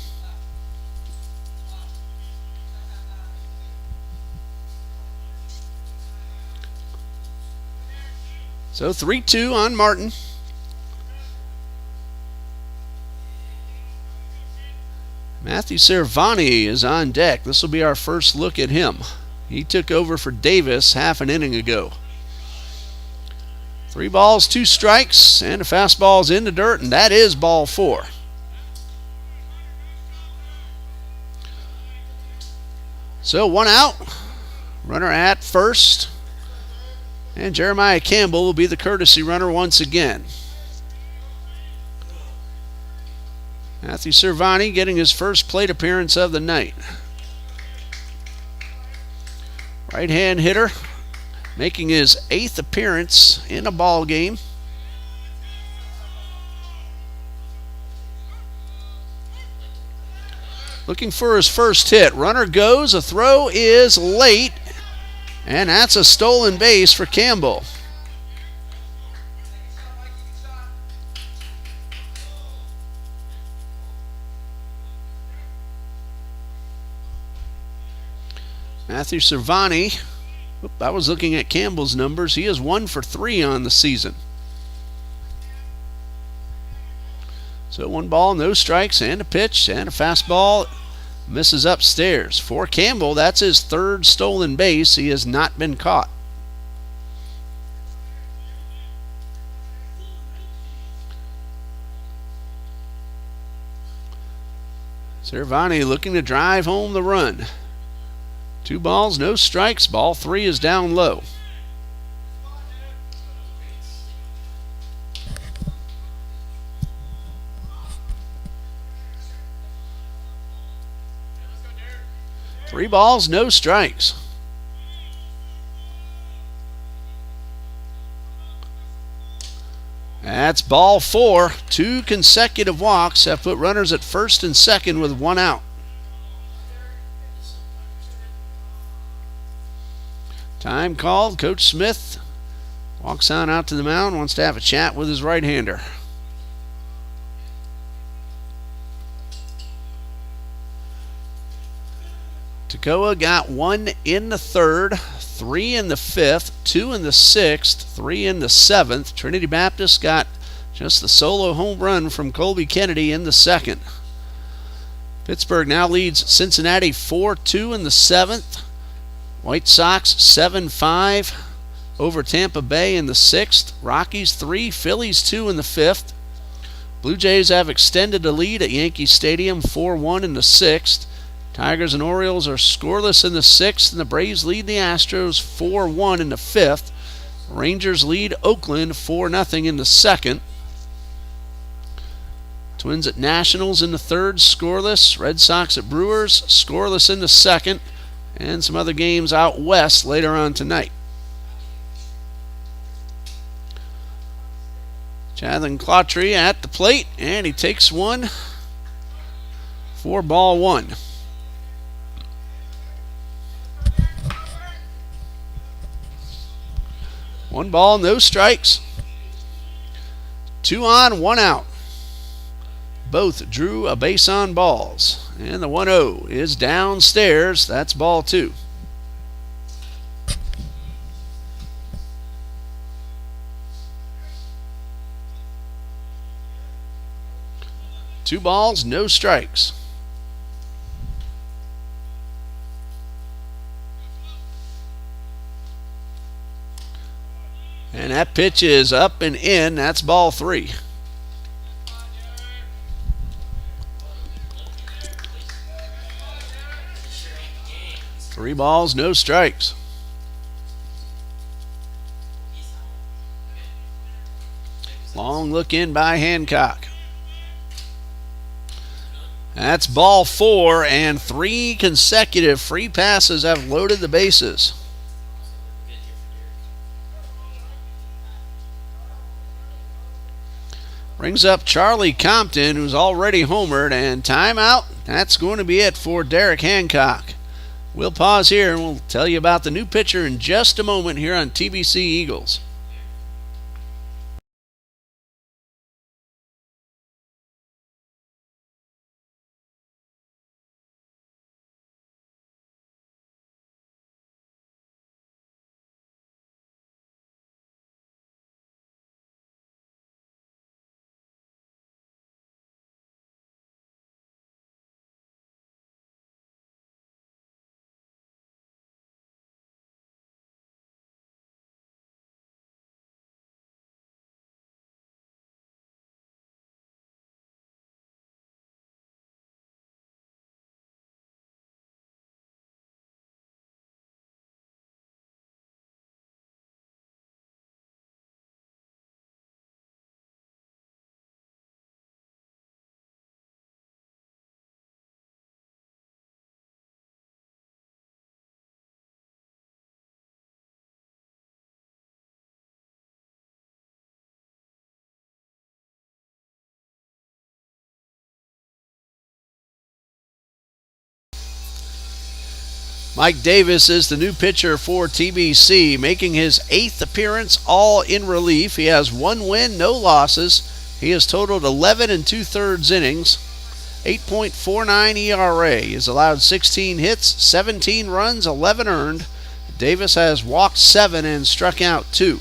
A: So 3-2 on Martin. Matthew Cervani is on deck. This will be our first look at him. He took over for Davis half an inning ago. 3 balls, 2 strikes, and a fastball's in the dirt, and that is ball 4. So 1 out. Runner at first. And Jeremiah Campbell will be the courtesy runner once again. Matthew Cervani getting his first plate appearance of the night. Right-hand hitter making his 8th appearance in a ball game. Looking for his first hit. Runner goes. A throw is late. And that's a stolen base for Campbell. Matthew Cervani, I was looking at Campbell's numbers. He is 1 for 3 on the season. So 1 ball, no strikes, and a pitch, and a fastball. Misses upstairs. For Campbell, that's his 3rd stolen base. He has not been caught. Cervani looking to drive home the run. 2 balls, no strikes. Ball 3 is down low. Three balls, no strikes. That's ball 4. 2 consecutive walks have put runners at first and second with 1 out. Time called. Coach Smith walks on out to the mound, wants to have a chat with his right-hander. Toccoa got 1 in the 3rd, 3 in the 5th, 2 in the 6th, 3 in the 7th. Trinity Baptist got just the solo home run from Colby Kennedy in the 2nd. Pittsburgh now leads Cincinnati 4-2 in the 7th. White Sox 7-5 over Tampa Bay in the 6th. Rockies 3, Phillies 2 in the 5th. Blue Jays have extended the lead at Yankee Stadium 4-1 in the 6th. Tigers and Orioles are scoreless in the 6th, and the Braves lead the Astros 4-1 in the 5th. Rangers lead Oakland 4-0 in the 2nd. Twins at Nationals in the 3rd, scoreless. Red Sox at Brewers, scoreless in the 2nd. And some other games out west later on tonight. Chadlin Clautry at the plate, and he takes one for ball 1. One ball, no strikes. 2 on, 1 out. Both drew a base on balls. And the 1-0 is downstairs. That's ball 2. Two balls, no strikes. that pitch is up and in. That's ball 3. Three balls, no strikes. Long look in by Hancock. That's ball 4, and 3 consecutive free passes have loaded the bases. Brings up Charlie Compton, who's already homered, and timeout. That's going to be it for Derek Hancock. We'll pause here and we'll tell you about the new pitcher in just a moment here on TBC Eagles. Mike Davis is the new pitcher for TBC, making his 8th appearance, all in relief. He has 1 win, no losses. He has totaled 11 2/3 innings, 8.49 ERA. He has allowed 16 hits, 17 runs, 11 earned. Davis has walked 7 and struck out 2.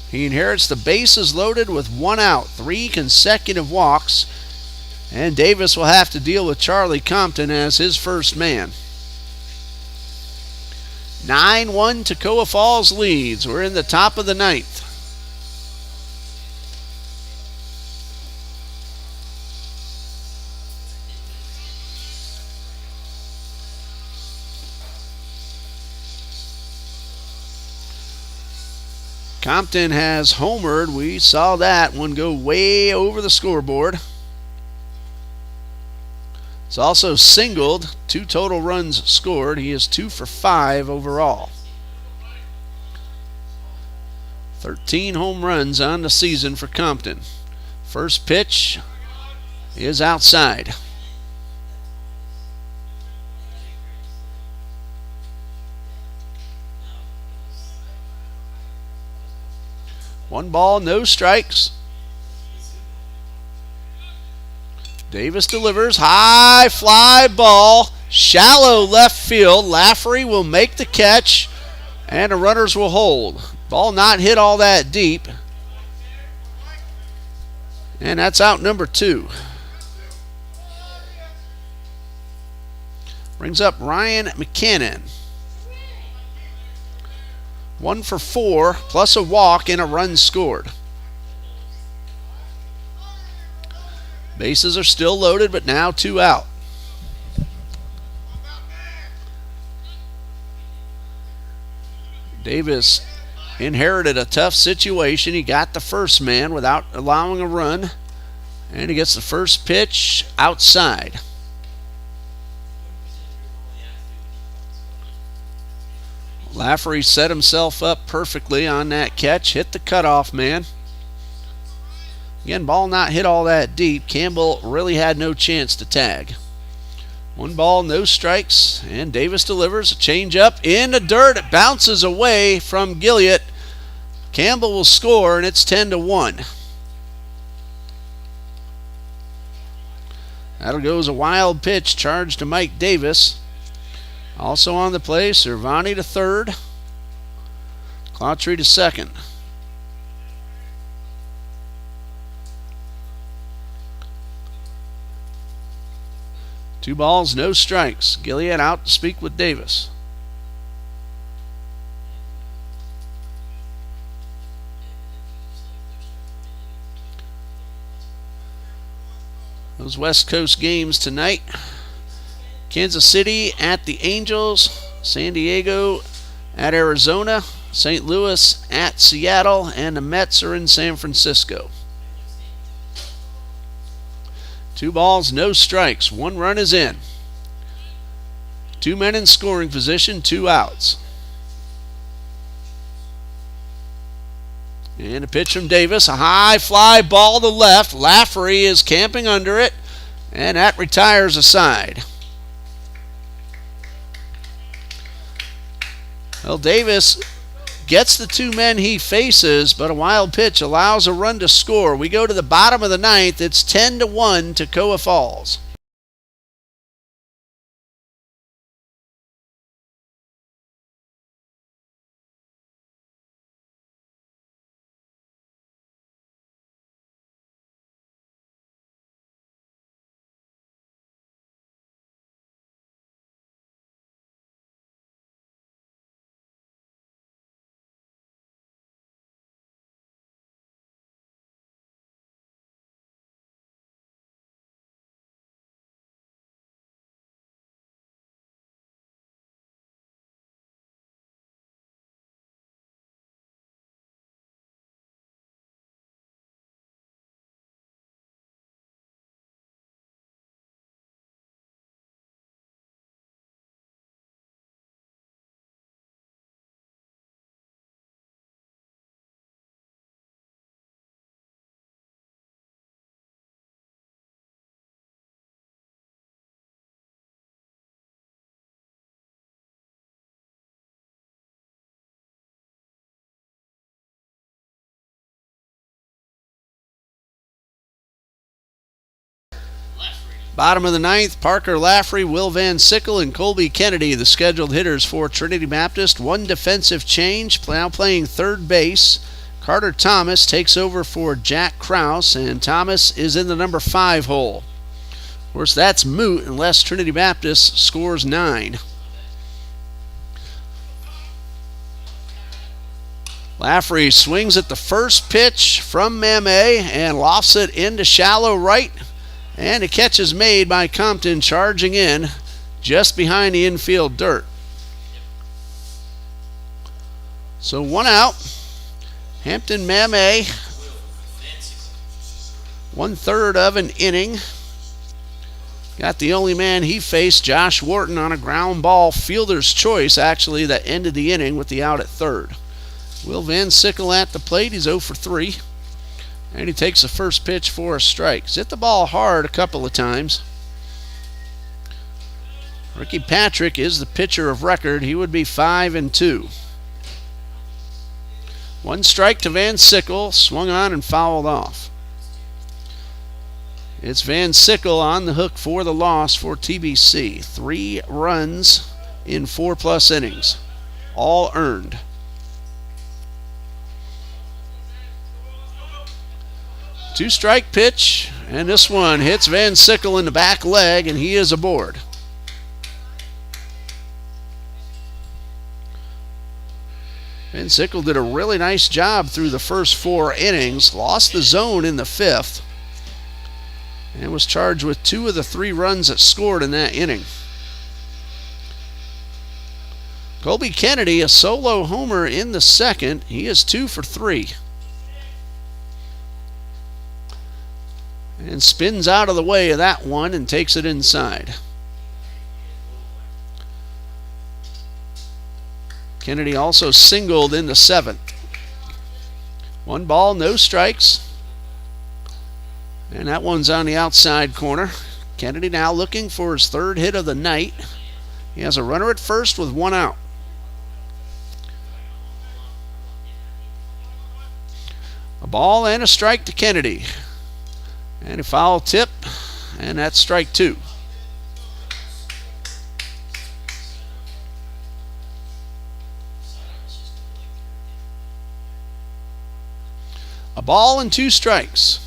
A: He inherits the bases loaded with 1 out, 3 consecutive walks, and Davis will have to deal with Charlie Compton as his first man. 9-1 Toccoa Falls leads. We're in the top of the 9th. Compton has homered. We saw that one go way over the scoreboard. It's also singled, 2 total runs scored. He is 2 for 5 overall. 13 home runs on the season for Compton. First pitch is outside. One ball, no strikes. Davis delivers, high fly ball, shallow left field. Lafferty will make the catch, and the runners will hold. Ball not hit all that deep, and that's out number 2. Brings up Ryan McCannon. 1 for 4, plus a walk and a run scored. Bases are still loaded, but now 2 out. Davis inherited a tough situation. He got the first man without allowing a run, and he gets the first pitch outside. Lafferty set himself up perfectly on that catch, hit the cutoff man. Again, ball not hit all that deep. Campbell really had no chance to tag. 1 ball, no strikes, and Davis delivers a changeup in the dirt. It bounces away from Gilliott. Campbell will score, and it's 10-1. That'll go as a wild pitch charged to Mike Davis. Also on the play, Cervani to third, Clautry to second. Two balls, no strikes. Gilliott out to speak with Davis. Those West Coast games tonight. Kansas City at the Angels, San Diego at Arizona, St. Louis at Seattle, and the Mets are in San Francisco. 2 balls, no strikes. 1 run is in. 2 men in scoring position, 2 outs. And a pitch from Davis, a high fly ball to left. Lafferty is camping under it, and that retires a side. Well, Davis gets the 2 men he faces, but a wild pitch allows a run to score. We go to the bottom of the 9th. It's 10-1 Toccoa Falls. Bottom of the 9th, Parker Lafferty, Will Van Sickle, and Colby Kennedy, the scheduled hitters for Trinity Baptist. 1 defensive change, now playing third base. Carter Thomas takes over for Jack Krause, and Thomas is in the number 5 hole. Of course, that's moot unless Trinity Baptist scores 9. Lafferty swings at the first pitch from Mame and lofts it into shallow right. And a catch is made by Compton, charging in just behind the infield dirt. So 1 out. Hampton Mame, 1/3 of an inning. Got the only man he faced, Josh Wharton, on a ground ball, fielder's choice, actually, that ended the inning with the out at third. Will Van Sickle at the plate. He's 0 for 3. And he takes the first pitch for a strike. He's hit the ball hard a couple of times. Ricky Patrick is the pitcher of record. He would be 5-2. 1 strike to Van Sickle, swung on and fouled off. It's Van Sickle on the hook for the loss for TBC. 3 runs in 4+ innings, all earned. 2-strike pitch, and this one hits Van Sickle in the back leg, and he is aboard. Van Sickle did a really nice job through the first 4 innings, lost the zone in the 5th, and was charged with 2 of the 3 runs that scored in that inning. Colby Kennedy, a solo homer in the 2nd. He is 2 for 3. And spins out of the way of that one and takes it inside. Kennedy also singled in the 7th. 1 ball, no strikes. And that one's on the outside corner. Kennedy now looking for his 3rd hit of the night. He has a runner at first with 1 out. A ball and a strike to Kennedy. And a foul tip, and that's strike 2. A ball and 2 strikes.